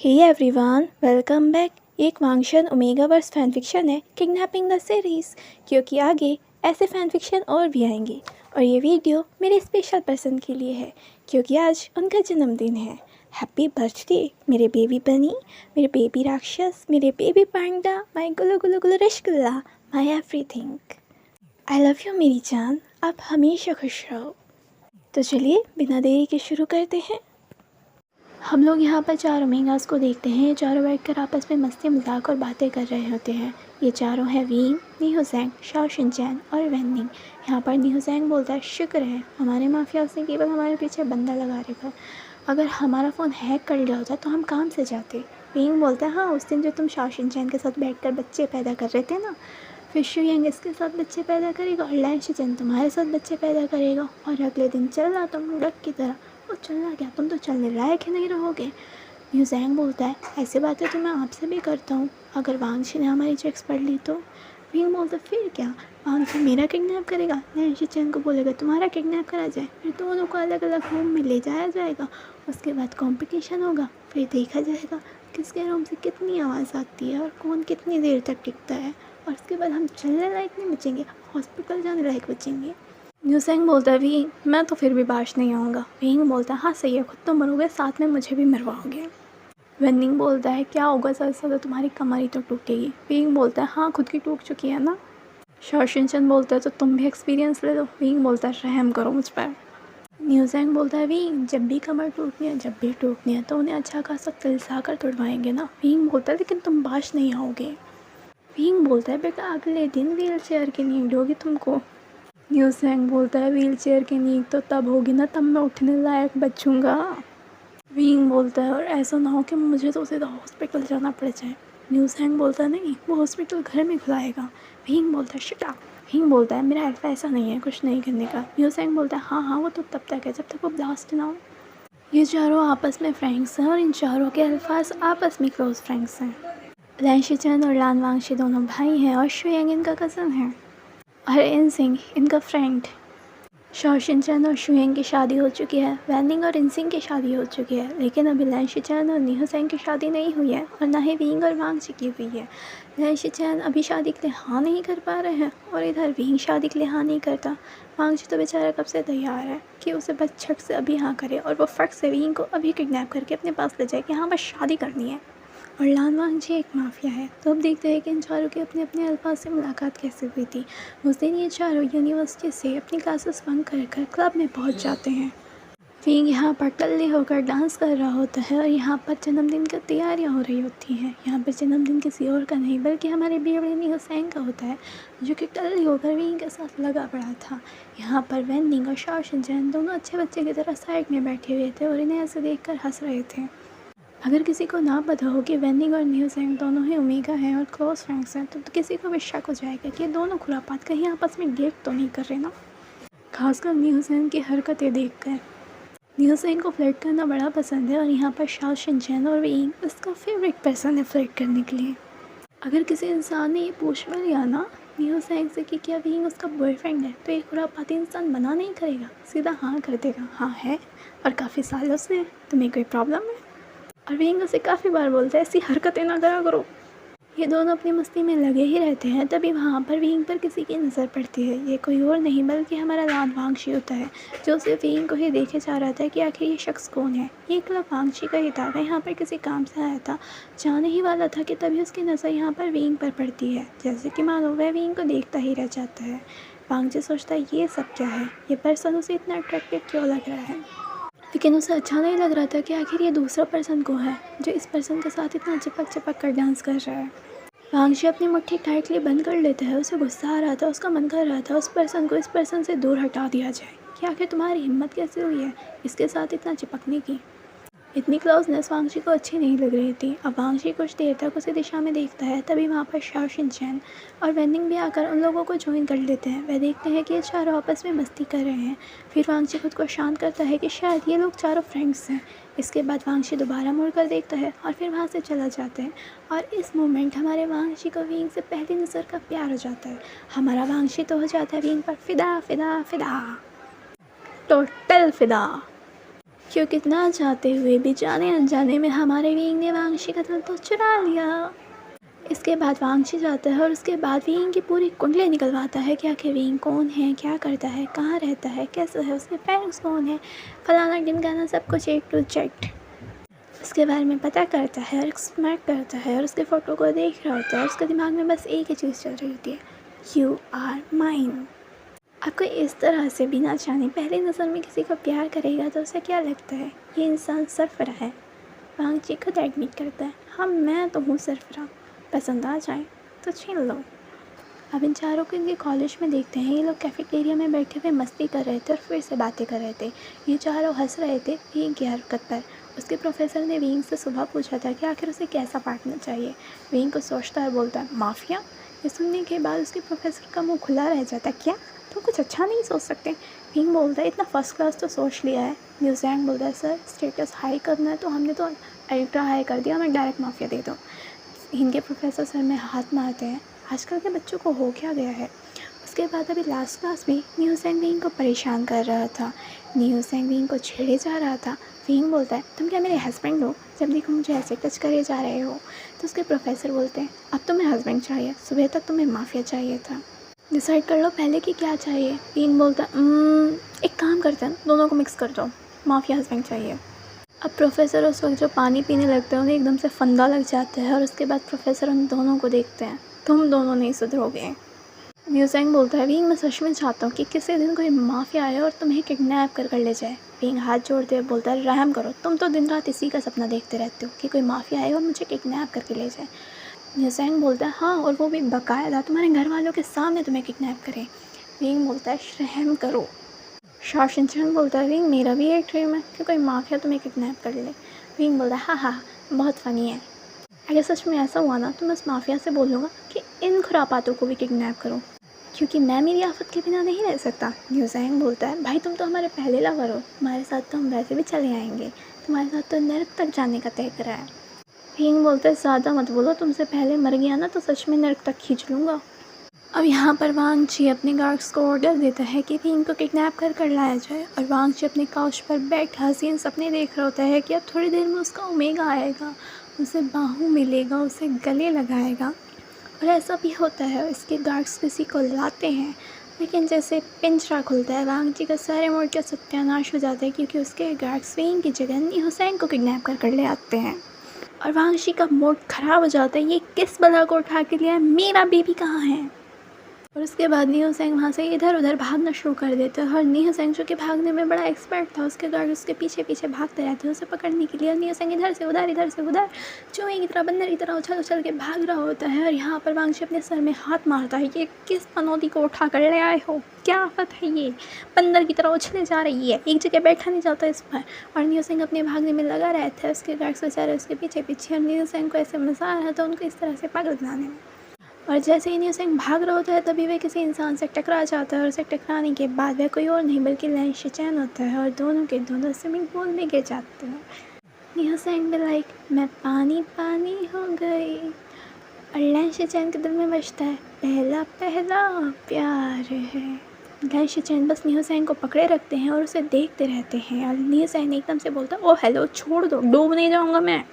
Hey everyone, welcome back. एक वांगशन ओमेगावर्स fan fiction है kidnapping the series, क्योंकि आगे ऐसे फैन फिक्शन और भी आएंगे। और ये वीडियो मेरे स्पेशल पर्सन के लिए है क्योंकि आज उनका जन्मदिन है। हैप्पी बर्थडे मेरे बेबी बनी, मेरे बेबी राक्षस, मेरे baby panda, my Gulu Gulu Gulu rasgulla, my everything. I love you मेरी जान, आप हमेशा खुश रहो। तो चलिए बिना देरी के शुरू करते हैं। हम लोग यहाँ पर चारों ओमेगास को देखते हैं। ये चारों बैठकर आपस में मस्ती मजाक और बातें कर रहे होते हैं। ये चारों हैं वींग, निहोजैंग, शाओ शिनचैन और वेननिंग। यहाँ पर निहोजैंग बोलता है, शुक्र है हमारे माफियाज ने केवल हमारे पीछे बंदा लगा रखा, अगर हमारा फ़ोन हैक कर लिया होता तो हम काम से जाते। वींग बोलता है, हाँ उस दिन जो तुम शाओ शिनचैन के साथ बैठ बच्चे पैदा कर रहे थे ना, फिर शुयंग इसके साथ बच्चे पैदा करेगा और लैन शिचेन तुम्हारे साथ बच्चे पैदा करेगा, और अगले दिन चल रहा तुम लुढ़क की तरह। वो चलना क्या, तुम तो चलने लायक ही नहीं रहोगे। न्यूजैंग बोलता है, ऐसी बातें तो मैं आपसे भी करता हूँ, अगर वांगशी ने हमारी चेक्स पढ़ ली तो। विंग बोलता है, फिर क्या, वांगशी मेरा किडनैप करेगा, लैन शिचेन को बोलेगा तुम्हारा किडनैप करा जाए, फिर दोनों को अलग अलग रूम में ले जाया जाएगा। उसके बाद कॉम्पिटिशन होगा, फिर देखा जाएगा किसके रूम से कितनी आवाज़ आती है और कौन कितनी देर तक टिकता है, और उसके बाद हम चलने लायक नहीं बचेंगे, हॉस्पिटल जाने लायक बचेंगे। न्यूसेंग बोलता है, वी मैं तो फिर भी बाश नहीं आऊँगा। विंग बोलता है, हाँ सही है, खुद तो मरोगे, साथ में मुझे भी मरवाओगे। वेनिंग बोलता है, क्या होगा सर, तो तुम्हारी कमर ही तो टूटेगी। विंग बोलता है, हाँ खुद की टूट चुकी है ना। शॉशिनचन बोलता है, तो तुम भी एक्सपीरियंस ले लो। विंग बोलता है, रहम करो मुझ पर। न्यूसेंग बोलता है, विंग जब भी कमर टूटनी है तो उन्हें अच्छा खासा तिलसा कर तुड़वाएंगे ना। विंग बोलता है, लेकिन तुम बाश नहीं आओगे। विंग बोलता है, बेटा अगले दिन व्हील चेयर की नीड होगी तुमको। न्यूसेंग बोलता है, व्हील चेयर की नींद तो तब होगी ना तब मैं उठने लायक बचूंगा। विंग बोलता है, और ऐसा ना हो कि मुझे तो सीधा हॉस्पिटल जाना पड़ जाए। न्यूसेंग बोलता है, नहीं वो हॉस्पिटल घर में खुलाएगा। विंग बोलता है, शिट अप। विंग बोलता है, मेरा अल्फा ऐसा नहीं है कुछ नहीं करने का। न्यूसेंग बोलता है, हाँ हाँ वो तो तब तक है जब तक वो ब्लास्ट ना हो। ये चारों आपस में फ्रेंड्स हैं और इन चारों के अल्फाज आपस में क्लोज फ्रेंड्स हैं। लैन शिचेन और लान वांगशी दोनों भाई हैं और शुयंग इनका कज़न है, और इनसिंग इनका फ्रेंड। शाओ शिनचैन और शुयंग की शादी हो चुकी है, वैनिंग और इनसिंग की शादी हो चुकी है, लेकिन अभी लैन शिचैन और निहोजैंग की शादी नहीं हुई है, और ना ही विंग और वांगशी की हुई है। लैन शिचैन अभी शादी के लिए हाँ नहीं कर पा रहे हैं, और इधर विंग शादी के लिए हाँ नहीं करता। वांगशी तो बेचारा कब से तैयार है कि उसे बस झट से अभी हाँ करे और वो फट से विंग को अभी किडनैप करके अपने पास ले जाए कि हाँ बस शादी करनी है। और लान वांगजी एक माफिया है। तो अब देखते हैं कि इन चारों की अपने अपने अल्फाज से मुलाकात कैसे हुई थी। उस दिन ये चारों यूनिवर्सिटी से अपनी क्लासेस बंक कर क्लब में पहुंच जाते हैं। विंग यहाँ पर टल्ले होकर डांस कर रहा होता है और यहाँ पर जन्मदिन की तैयारियाँ हो रही होती हैं। यहाँ पर जन्मदिन किसी और का नहीं बल्कि हमारे बेबड़े निहोजैंग का होता है, जो कि टल्ले होकर विंग के साथ लगा पड़ा था। यहाँ पर वेनिंग और शाओ शिनचैन दोनों अच्छे बच्चे की तरह साइड में बैठे हुए थे और इन्हें ऐसे देख कर हंस रहे थे। अगर किसी को ना पता हो कि वेनिंग और निहोजैंग दोनों ही ओमेगा हैं और क्लोज फ्रेंड्स हैं, तो किसी को भी शक हो जाएगा कि ये दोनों खुरापात कहीं आपस में डेट तो नहीं कर रहे ना। खासकर निहोजैंग की हरकतें देखकर। निहोजैंग को फ्लर्ट करना बड़ा पसंद है और यहाँ पर शाओ शिनचैन और विंग उसका फेवरेट पर्सन है फ्लर्ट करने के लिए। अगर किसी इंसान ने ये पूछ भी लिया ना निहोजैंग से कि क्या विंग उसका बॉयफ्रेंड है, तो एक खुरापाती इंसान मना नहीं करेगा, सीधा हाँ कर देगा, हाँ है और काफ़ी सालों से, तुम्हें कोई प्रॉब्लम है। और विंग उसे काफ़ी बार बोलता है, ऐसी हरकतें ना करा करो। ये दोनों अपनी मस्ती में लगे ही रहते हैं। तभी वहाँ पर विंग पर किसी की नज़र पड़ती है। ये कोई और नहीं बल्कि हमारा लान वांगशी होता है, जो सिर्फ विंग को ही देखे जा रहा था कि आखिर ये शख्स कौन है। ये क्लब वांगशी का ही था, वह यहाँ पर किसी काम से आया था, जाने ही वाला था कि तभी उसकी नज़र यहाँ पर विंग पर पड़ती है। जैसे कि मानो वह विंग को देखता ही रह जाता है। वांगशी सोचता है, ये सब क्या है, ये पर्सन उसे इतना अट्रैक्टिव क्यों लग रहा है, लेकिन उसे अच्छा नहीं लग रहा था कि आखिर ये दूसरा पर्सन को है जो इस पर्सन के साथ इतना चिपक चिपक कर डांस कर रहा है। वांगशी अपनी मुट्ठी टाइटली बंद कर लेता है। उसे गुस्सा आ रहा था, उसका मन कर रहा था उस पर्सन को इस पर्सन से दूर हटा दिया जाए कि आखिर तुम्हारी हिम्मत कैसे हुई है इसके साथ इतना चिपकने की। इतनी क्लोजनेस वांगशी को अच्छी नहीं लग रही थी। अब वांगशी कुछ देर तक उसी दिशा में देखता है, तभी वहाँ पर शाओ शिनचैन और वेनिंग भी आकर उन लोगों को ज्वाइन कर लेते हैं। वह देखते हैं कि ये चारों आपस में मस्ती कर रहे हैं। फिर वांगशी खुद को शांत करता है कि शायद ये लोग चारों फ्रेंड्स हैं। इसके बाद वांगशी दोबारा मुड़ कर देखता है और फिर वहाँ से चला जाता है। और इस मोमेंट हमारे वांगशी को विंग से पहली नज़र का प्यार हो जाता है। हमारा वांगशी तो हो जाता है विंग पर फिदा फिदा फिदा, टोटल फिदा। क्योंकि ना चाहते हुए भी जाने अनजाने में हमारे विंग ने वांगशी का दिल तो चुरा लिया। इसके बाद वांगशी जाता है और उसके बाद विंग की पूरी कुंडली निकलवाता है कि आखिर विंग कौन है, क्या करता है, कहाँ रहता है, कैसा है, उसके पेरेंट्स कौन है, फलाना ढिमकाना, सब कुछ A to Z उसके बारे में पता करता है और एक्सपेक्ट करता है और उसके फ़ोटो को देख रहा होता है और उसके दिमाग में बस एक ही चीज़ चल रही होती है, यू आर माइन। आपको इस तरह से बिना जाने पहली नज़र में किसी को प्यार करेगा तो उसे क्या लगता है, ये इंसान सरफरा है। वांगची खुद एडमिट करता है, हाँ मैं तो हूँ सरफरा, पसंद आ जाए तो छीन लो। अब इन चारों को इनके कॉलेज में देखते हैं, ये लोग कैफेटेरिया में बैठे हुए मस्ती कर रहे थे और फिर से बातें कर रहे थे। ये चारों हंस रहे थे विंग की हरकत पर। उसके प्रोफेसर ने विंग से सुबह पूछा था कि आखिर उसे कैसा पार्टनर चाहिए। विंग को सोचता है, बोलता है माफिया। ये सुनने के बाद उसके प्रोफेसर का मुँह खुला रह जाता है, क्या तुम कुछ अच्छा नहीं सोच सकते। विंग बोलता है इतना फर्स्ट क्लास तो सोच लिया है। न्यूज़ैंग बोलता है सर स्टेटस हाई करना है तो हमने तो अल्ट्रा हाई कर दिया, मैं डायरेक्ट माफिया दे दूँ। इनके प्रोफेसर सर में हाथ मारते हैं, आजकल के बच्चों को हो क्या गया है। उसके बाद अभी लास्ट क्लास में न्यूज़ैंग विंग को परेशान कर रहा था, न्यूज़ैंग विंग को छेड़े जा रहा था। विंग बोलता है तुम क्या मेरे हस्बैंड हो, जब देखो मुझे ऐसे टच करे जा रहे हो। तो उसके प्रोफेसर बोलते हैं अब तुम्हें हस्बैंड चाहिए, सुबह तक तुम्हें माफिया चाहिए था, डिसाइड कर लो पहले कि क्या चाहिए। विंग बोलता है एक काम करते हैं दोनों को मिक्स कर दो, माफिया हस्बैंड चाहिए। अब प्रोफेसर उस वक्त जो पानी पीने लगते हैं उन्हें एकदम से फंदा लग जाता है और उसके बाद प्रोफेसर उन दोनों को देखते हैं, तुम दोनों नहीं सुधरोगे। न्यूज़ैंग बोलता है विंग मैं सच में चाहता हूँ कि किसी दिन कोई माफिया आए और तुम्हें किडनैप कर ले जाए। विंग हाथ जोड़ते हुए बोलता है रहम करो, तुम तो दिन रात इसी का सपना देखते रहते हो कि कोई माफिया आए और मुझे किडनैप करके ले जाए। न्यूज़ैंग बोलता है हाँ, और वो भी बाकायदा तुम्हारे घर वालों के सामने तुम्हें किडनैप करें। विंग बोलता है रहम करो। शाओशिनचैन बोलता है विंग मेरा भी एक ड्रीम है कि कोई माफिया तुम्हें किडनैप कर ले। विंग बोलता है हाँ हाँ बहुत फ़नी है, अगर सच में ऐसा हुआ ना तो मैं उस माफिया से बोलूँगा कि इन खुरापातों को भी किडनैप करो, क्योंकि मैं मेरी आफत के बिना नहीं रह सकता। न्यूज़ैंग बोलता है भाई तुम तो हमारे पहले लवर हो, तुम्हारे साथ तो हम वैसे भी चले आएंगे, तुम्हारे साथ तो नर्क तक जाने का तय करा है। विंग बोलता है ज़्यादा मत बोलो, तुमसे पहले मर गया ना तो सच में नर्क तक खींच लूँगा। अब यहाँ पर वांगची अपने गार्ड्स को ऑर्डर देता है कि विंग को किडनैप कर लाया जाए और वांगची अपने काउच पर बैठ हसीन सपने देख रहा होता है कि अब थोड़ी देर में उसका ओमेगा आएगा, उसे बाहों मिलेगा, उसे गले लगाएगा। और ऐसा भी होता है, इसके गार्ड्स किसी को लाते हैं लेकिन जैसे पिंजरा खुलता है वांगची का सारे मोड का सत्यानाश हो जाता है, क्योंकि उसके गार्ड्स विंग की जगह न्यूज़ैंग को किडनैप कर ले आते हैं और वांगची का मूड ख़राब हो जाता है, ये किस बला को उठा के लिया है, मेरा बेबी कहाँ है। और उसके बाद न्यूज़ैंग वहाँ से इधर उधर भागना शुरू कर देते हैं और न्यूज़ैंग जो कि भागने में बड़ा एक्सपर्ट था, उसके गार्ड उसके पीछे पीछे भागते रहते हैं उसे पकड़ने के लिए। न्यूज़ैंग इधर से उधर चूहे की तरह बंदर की तरह उछल उछल के भाग रहा होता है और यहाँ पर वांगची अपने सर में हाथ मारता है, ये किस पनौती को उठा कर ले आए हो, क्या आफत है, ये बंदर की तरह उछले जा रही है, एक जगह बैठा नहीं जाता इस पर। और न्यूज़ैंग अपने भागने में लगा रहता है, उसके गार्ड्स बेचारे उसके पीछे पीछे। और न्यूज़ैंग को ऐसे मज़ा आ रहा था उनको इस तरह से पागल बनाने में। और जैसे ही न्यूज़ैंग भाग रहा होता है तभी वह किसी इंसान से टकरा जाता है और उसे टकराने के बाद वह कोई और नहीं बल्कि लैन शिचैन होता है और दोनों के दोनों स्विमिंग पूल में गिर जाते हैं। न्यूज़ैंग भी लाइक मैं पानी पानी हो गई और लैन शिचैन के दिल में बजता है पहला पहला प्यार है। लैन शिचैन बस न्यूज़ैंग को पकड़े रखते हैं और उसे देखते रहते हैं और न्यूज़ैंग एकदम से बोलता है ओ हेलो छोड़ दो, डूब नहीं जाऊँगा मैं।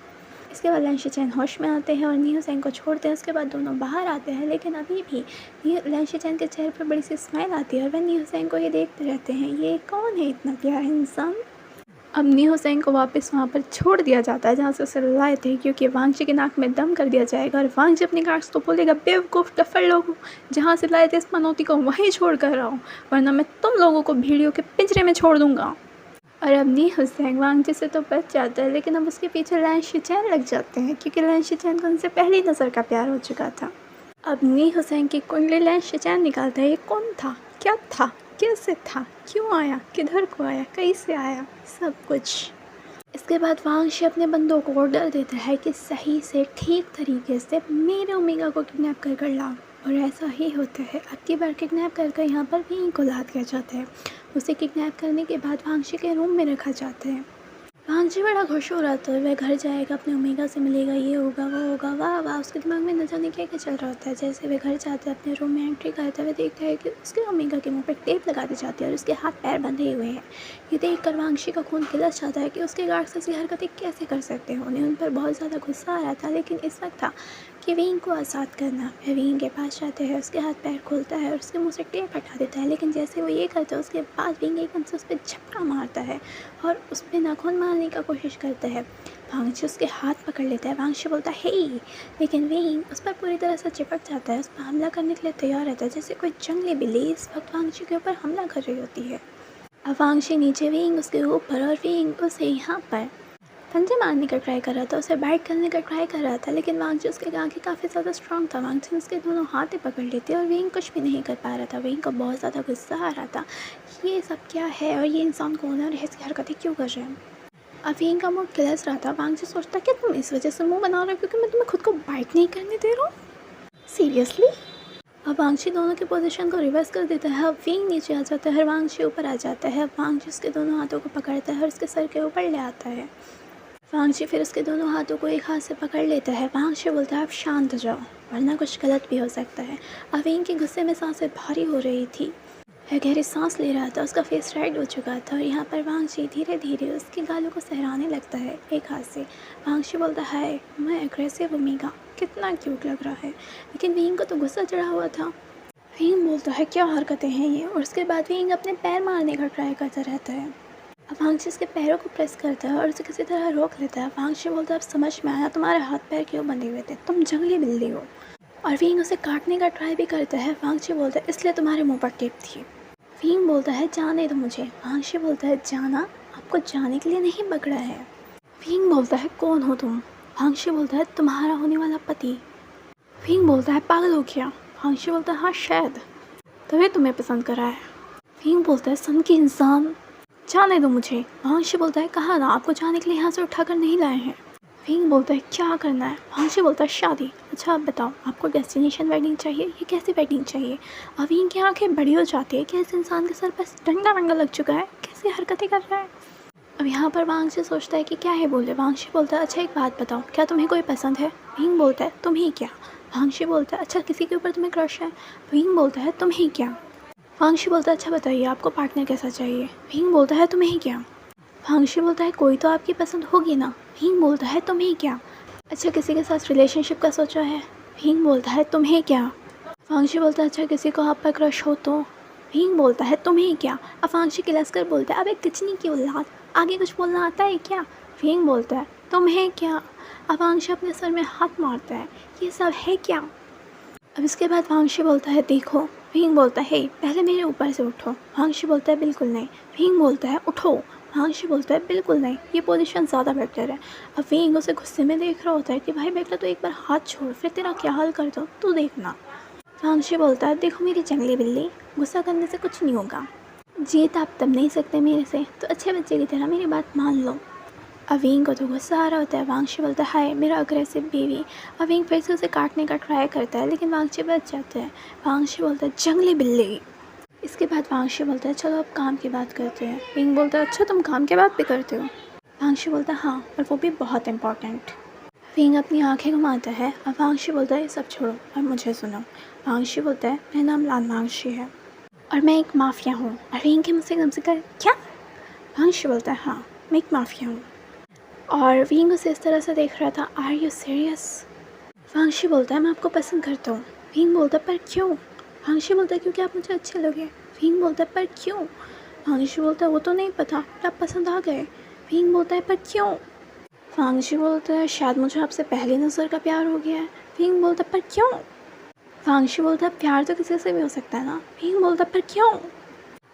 इसके बाद लैन शिचैन होश में आते हैं और न्यूज़ैंग को छोड़ते हैं। उसके बाद दोनों बाहर आते हैं लेकिन अभी भी लैन शिचैन के चेहरे पर बड़ी सी स्माइल आती है और वह न्यूज़ैंग को ये देखते रहते हैं, ये कौन है इतना प्यारा इंसान। अब न्यूज़ैंग को वापस वहाँ पर छोड़ दिया जाता है जहाँ से उसे लाए थे, क्योंकि वांगची के नाक में दम कर दिया जाएगा और वांगची अपने गार्ड्स को बोलेगा बेवकूफ़ डफर लोगों, जहाँ से लाए थे इस पनौती को वहीं छोड़ कर रहा हूँ वरना मैं तुम लोगों को भीड़ियों के पिंजरे में छोड़ दूँगा। और अब न्यूज़ैंग वांगची से तो बच जाता है लेकिन अब उसके पीछे लैन शिचैन लग जाते हैं, क्योंकि लैन शिचैन को उनसे पहली नज़र का प्यार हो चुका था। अब न्यूज़ैंग की कुंडली लैन शिचैन निकालता है, ये कौन था, क्या था, कैसे था, क्यों आया, किधर को आया, कैसे आया, सब कुछ। इसके बाद वांगची अपने बंदों को ऑर्डर देता है कि सही से ठीक तरीके से मेरे ओमेगा को किडनैप कर लाओ और ऐसा ही होता है। अब की बार किडनैप कर यहाँ पर विंग को ला दिया जाता है। उसे किडनैप करने के बाद वांगची के रूम में रखा जाता है वांगजी बड़ा खुश हो रहा था और वह घर जाएगा, अपने ओमेगा से मिलेगा, ये होगा वो होगा, वाह वाह। उसके दिमाग में न जाने क्या क्या चल रहा होता है। जैसे वह घर जाता है, अपने रूम में एंट्री करता है, वह देखता है कि उसके ओमेगा के मुंह पर टेप लगा दी जाती है और उसके हाथ पैर बंधे हुए हैं। ये देख कर वांगशी का खून खिलच जाता है कि उसके गार्ड्स ऐसी हरकतें कैसे कर सकते हैं। उन्हें उन पर बहुत ज़्यादा गुस्सा आ रहा था, लेकिन इस वक्त था कि विंग को आज़ाद करना। वह विंग के पास जाते हैं, उसके हाथ पैर खोलता है और उसके मुंह से टेप हटा देता है। लेकिन जैसे वो ये करता है, उसके बाद विंग एकदम से उस पर झपटा मारता है और उस पर नाखून मारने का कोशिश करता है। वांगशी उसके हाथ पकड़ लेता है। वांगशी बोलता है हे, लेकिन विंग उस पर पूरी तरह से चिपक जाता है, उस पर हमला करने के लिए तैयार रहता है, जैसे कोई जंगली बिल्ली इस वक्त वांगशी के ऊपर हमला कर रही होती है। अब वांगशी नीचे, विंग उसके ऊपर, और विंग उसे यहाँ पर पंजे मारने का ट्राई कर रहा था, उसे बाइट करने का ट्राई कर रहा था। लेकिन वांगजी उसके आगे काफ़ी ज़्यादा स्ट्रॉन्ग था। वांगजी उसके दोनों हाथें पकड़ लेते और विंग कुछ भी नहीं कर पा रहा था। विंग को बहुत ज़्यादा गुस्सा आ रहा था, ये सब क्या है और ये इंसान कौन है और ऐसी हरकतें क्यों कर रहे हैं। अब विंग का मूड खिलस रहा था। वांगजी सोचता क्या तुम इस वजह से मुँह बना रहे हो क्योंकि मैं तुम्हें खुद को बाइट नहीं करने दे रहा हूँ, सीरियसली। अब वांगशी दोनों की पोजीशन को रिवर्स कर देता है। अब विंग नीचे आ जाता है, वांगशी ऊपर आ जाता है। वांगशी उसके दोनों हाथों को पकड़ता है और उसके सर के ऊपर ले आता है। वांगशी फिर उसके दोनों हाथों को एक हाथ से पकड़ लेता है। वांगशी बोलता है आप शांत हो जाओ, वरना कुछ गलत भी हो सकता है। अब विंग के गुस्से में सांसें भारी हो रही थी, वह गहरी सांस ले रहा था, उसका फेस रेड हो चुका था और यहाँ पर वांगशी धीरे धीरे उसके गालों को सहराने लगता है एक हाथ से। वांगशी बोलता है मैं एग्रेसिव ओमेगा, कितना क्यूट लग रहा है। लेकिन विंग को तो गुस्सा चढ़ा हुआ था। विंग बोलता है क्या हरकतें हैं ये, और उसके बाद विंग अपने पैर मारने का ट्राई करता रहता है। अब वांगशी उसके पैरों को प्रेस करता है और उसे किसी तरह रोक लेता है। वांगशी बोलता है अब समझ में आया, तुम्हारे हाथ पैर क्यों बंधे हुए थे, तुम जंगली बिल्ली हो। और विंग उसे काटने का ट्राई भी करता है। वांगशी बोलता है इसलिए तुम्हारे मुंह पर टेप थी। विंग बोलता है जाने दो मुझे। वांगशी बोलता है जाना, आपको जाने के लिए नहीं पकड़ा है। विंग बोलता है कौन हो तुम। वांगशी बोलता है तुम्हारा होने वाला पति। विंग बोलता है पागल हो क्या। वांगशी बोलता है हाँ शायद, तभी तुम्हें पसंद करा है। विंग बोलता है सन की इंसान, जाने दो मुझे। वांगशी बोलता है कहा ना आपको जाने के लिए यहाँ से उठाकर नहीं लाए हैं। विंग बोलता है क्या करना है। वांगशी बोलता है शादी। अच्छा आप बताओ आपको डेस्टिनेशन वेडिंग चाहिए, ये कैसी वेडिंग चाहिए। और विंग की आंखें बड़ी हो जाती है कि इस इंसान के सर पर डंडा वंडा लग चुका है, कैसी हरकतें कर रहा है। अब यहाँ पर वांगशी सोचता है कि क्या है बोले। वांगशी बोलता है अच्छा एक बात बताओ, क्या तुम्हें कोई पसंद है। विंग बोलता है तुम्हें क्या। वांगशी बोलता है अच्छा किसी के ऊपर तुम्हें क्रश है। विंग बोलता है तुम्हें क्या। वांगशी बोलता है अच्छा बताइए आपको पार्टनर कैसा चाहिए। विंग बोलता है तुम्हें क्या। वांगशी बोलता है कोई तो आपकी पसंद होगी ना। विंग बोलता है तुम्हें क्या। अच्छा किसी के साथ रिलेशनशिप का सोचा है। विंग बोलता है तुम्हें क्या। वांगशी बोलता है अच्छा किसी को आप पर क्रश हो तो। विंग बोलता है तुम्हें क्या। अब वांगशी किलस कर बोलता है अब एक किचनी की औलाद, आगे कुछ बोलना आता है क्या। विंग बोलता है तुम्हें क्या। अब वांगशी अपने सर में हाथ मारता है, ये सब है क्या। अब इसके बाद वांगशी बोलता है देखो। विंग बोलता है पहले मेरे ऊपर से उठो। वांगशी बोलता है बिल्कुल नहीं। विंग बोलता है उठो। वांगशी बोलता है बिल्कुल नहीं, ये पोजीशन ज़्यादा बेटर है। अब विंग उसे गुस्से में देख रहा होता है कि भाई बेटा तो एक बार हाथ छोड़, फिर तेरा क्या हाल कर दो तू देखना। वांगशी बोलता है देखो मेरी जंगली बिल्ली, गुस्सा करने से कुछ नहीं होगा, जीत आप तब नहीं सकते मेरे से, तो अच्छे बच्चे की तरह मेरी बात मान लो। अब विंग को तो गुस्सा आ रहा होता है। वांगशी बोलता है हाय मेरा अग्रेसिव बेबी। अब विंग फिर से उसे काटने का ट्राई करता है, लेकिन वांगशी बच जाता है। वांगशी बोलता है जंगली बिल्ली। इसके बाद वांगशी बोलता है चलो अब काम की बात करते हैं। विंग बोलता है अच्छा तुम काम की बात भी करते हो। वांगशी बोलता है हाँ, और वो भी बहुत इम्पोर्टेंट। विंग अपनी आंखें घुमाता है। अब वांगशी बोलता है ये सब छोड़ो और मुझे सुनो। वांगशी बोलता है मेरा नाम लान वांगशी है और मैं एक माफिया हूँ। और विंग के मुझसे एकदम से कहे क्या। वांगशी बोलता है हाँ मैं एक माफिया हूँ। और विंग उसे इस तरह से देख रहा था, आर यू सीरियस। वांगशी बोलता है मैं आपको पसंद करता हूँ। विंग बोलता है पर क्यों। वांगशी बोलता है क्योंकि आप मुझे अच्छे लगे। विंग बोलता है पर क्यों। वांगशी बोलता है वो तो नहीं पता, पर आप पसंद आ गए। विंग बोलता है पर क्यों। वांगशी बोलता है शायद मुझे आपसे पहली नज़र का प्यार हो गया है। विंग बोलता है पर क्यों। वांगशी बोलता है प्यार तो किसी से भी हो सकता है ना। विंग बोलता है पर क्यों।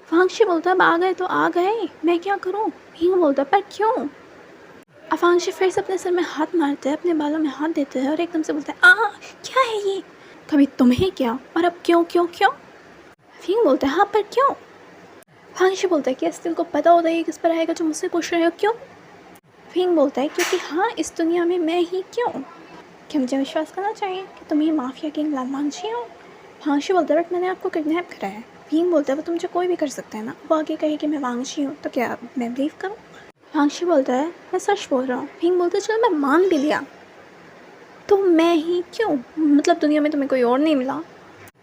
वांगशी बोलता है अब आ गए तो आ गए, मैं क्या करूँ। विंग बोलता है पर क्यों। अब वांगशी फिर से अपने सर में हाथ मारता है, अपने बालों में हाथ देता है और एकदम से बोलता है क्या है ये, कभी तुम्हें क्या और अब क्यों क्यों क्यों। विंग बोलता है हाँ पर क्यों। वांगशी बोलता है कि इस दिल को पता होता है किस पर आएगा जो मुझसे पूछ रहे हो क्यों। विंग बोलता है क्योंकि हाँ इस दुनिया में मैं ही क्यों, क्या मुझे विश्वास करना चाहिए कि तुम ही माफिया किंग लान वांगशी हो। वांगशी बोलता है बट मैंने आपको किडनैप करा है। विंग बोलता है वो तो मुझे कोई भी कर सकता है ना। वो आगे कहे कि मैं वांगशी हूँ तो क्या मैं बिलीव करूँ। वांगशी बोलता है मैं सच बोल रहा हूँ। विंग बोलता है चलो मैं मान भी लिया तो मैं ही क्यों, मतलब दुनिया में तुम्हें कोई और नहीं मिला।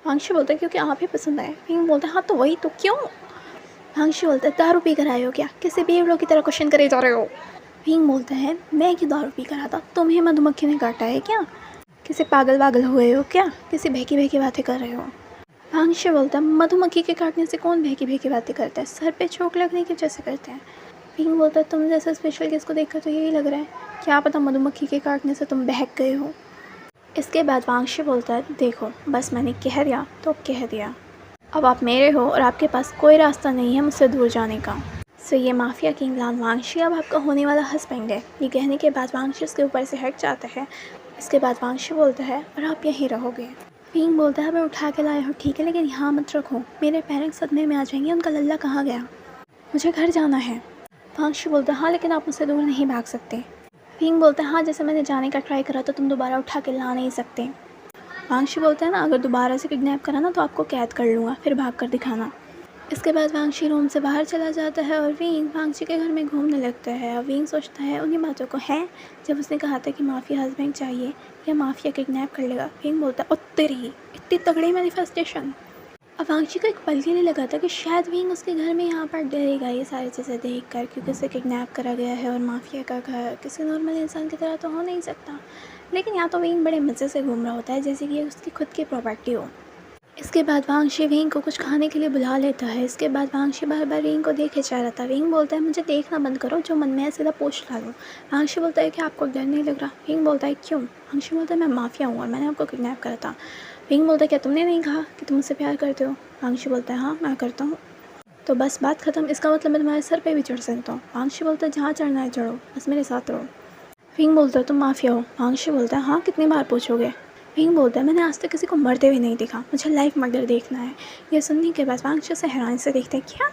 वांगशी बोलता है क्योंकि आप ही पसंद आए। विंग बोलता है हाँ तो वही तो, क्यों। वांगशी बोलता है दारू पी कर आए हो क्या, किसी बेवड़ों की तरह क्वेश्चन करे जा रहे हो। विंग बोलता है मैं क्यों दारू पी कर आता, तुम्हें मधुमक्खी ने काटा है क्या, किसी पागल वागल हुए हो क्या, किसी बहकी बहकी बातें कर रहे हो। वांगशी बोलता है मधुमक्खी के काटने से कौन बहकी बहकी बातें करता है, सर पे चोट लगने की वजह से करते हैं। विंग बोलता है तुम जैसा स्पेशल किसको देखकर तो यही लग रहा है, क्या पता मधुमक्खी के काटने से तुम बहक गए हो। इसके बाद वांगशी बोलता है देखो बस मैंने कह दिया तो कह दिया, अब आप मेरे हो और आपके पास कोई रास्ता नहीं है मुझसे दूर जाने का। सो ये माफिया किंग लान वांगशी अब आपका होने वाला हस्बैंड है। ये कहने के बाद वांगशी उसके ऊपर से हट जाता है। इसके बाद वांगशी बोलता है और आप यहीं रहोगे। विंग बोलता है मैं उठा के लाया हूँ ठीक है, लेकिन यहाँ मत रखो, मेरे पेरेंट्स सदमे में आ जाएंगे, उनका लल्ला कहाँ गया, मुझे घर जाना है। वांगशी बोलता है हाँ लेकिन आप मुझसे दूर नहीं भाग सकते। विंग बोलता है हाँ जैसे मैंने जाने का ट्राई करा तो तुम दोबारा उठा के ला नहीं सकते। वांगशी बोलता है ना अगर दोबारा से किडनैप करा ना तो आपको कैद कर लूँगा, फिर भाग कर दिखाना। इसके बाद वांगशी रूम से बाहर चला जाता है और विंग वांगशी के घर में घूमने लगता है। और विंग सोचता है उन्हीं बातों को है जब उसने कहा था कि माफिया हस्बैंड चाहिए या माफिया किडनैप कर लेगा। विंग बोलता है तेरी इतनी तगड़ी मैनिफेस्टेशन। अब वांगशी को एक पल के लिए लगा था कि शायद विंग उसके घर में यहाँ पर डरेगा ये सारी चीज़ें देख कर, क्योंकि उसे किडनैप करा गया है और माफिया का घर किसी नॉर्मल इंसान की तरह तो हो नहीं सकता। लेकिन यहाँ तो विंग बड़े मज़े से घूम रहा होता है जैसे कि ये उसकी खुद की प्रॉपर्टी हो। इसके बाद वांगशी विंग को कुछ खाने के लिए बुला लेता है। इसके बाद वांगशी बार बार विंग को देखे जा रहा था। विंग बोलता है मुझे देखना बंद करो, जो मन में है सीधा पोछ ला लो। वांगशी बोलता है कि आपको डर नहीं लग रहा। विंग बोलता है क्यों। वांगशी बोलता है मैं माफिया हूँ और मैंने आपको किडनैप करा था। विंग बोलता है क्या तुमने नहीं कहा कि तुम मुझसे प्यार करते हो। वांगशी बोलता है हाँ मैं करता हूँ। तो बस बात ख़त्म, इसका मतलब मैं तुम्हारे सर पर भी चढ़ सकता हूँ। वांगशी बोलता है जहाँ चढ़ना है चढ़ो, बस मेरे साथ रहो। विंग बोलता है तुम माफिया हो। वांगशी बोलता है हाँ कितनी बार पूछोगे। विंग बोलता है मैंने आज तक किसी को मरते हुए नहीं देखा, मुझे लाइफ मर्डर देखना है। यह सुनने के बाद वांगशी से हैरानी से देखता है क्या।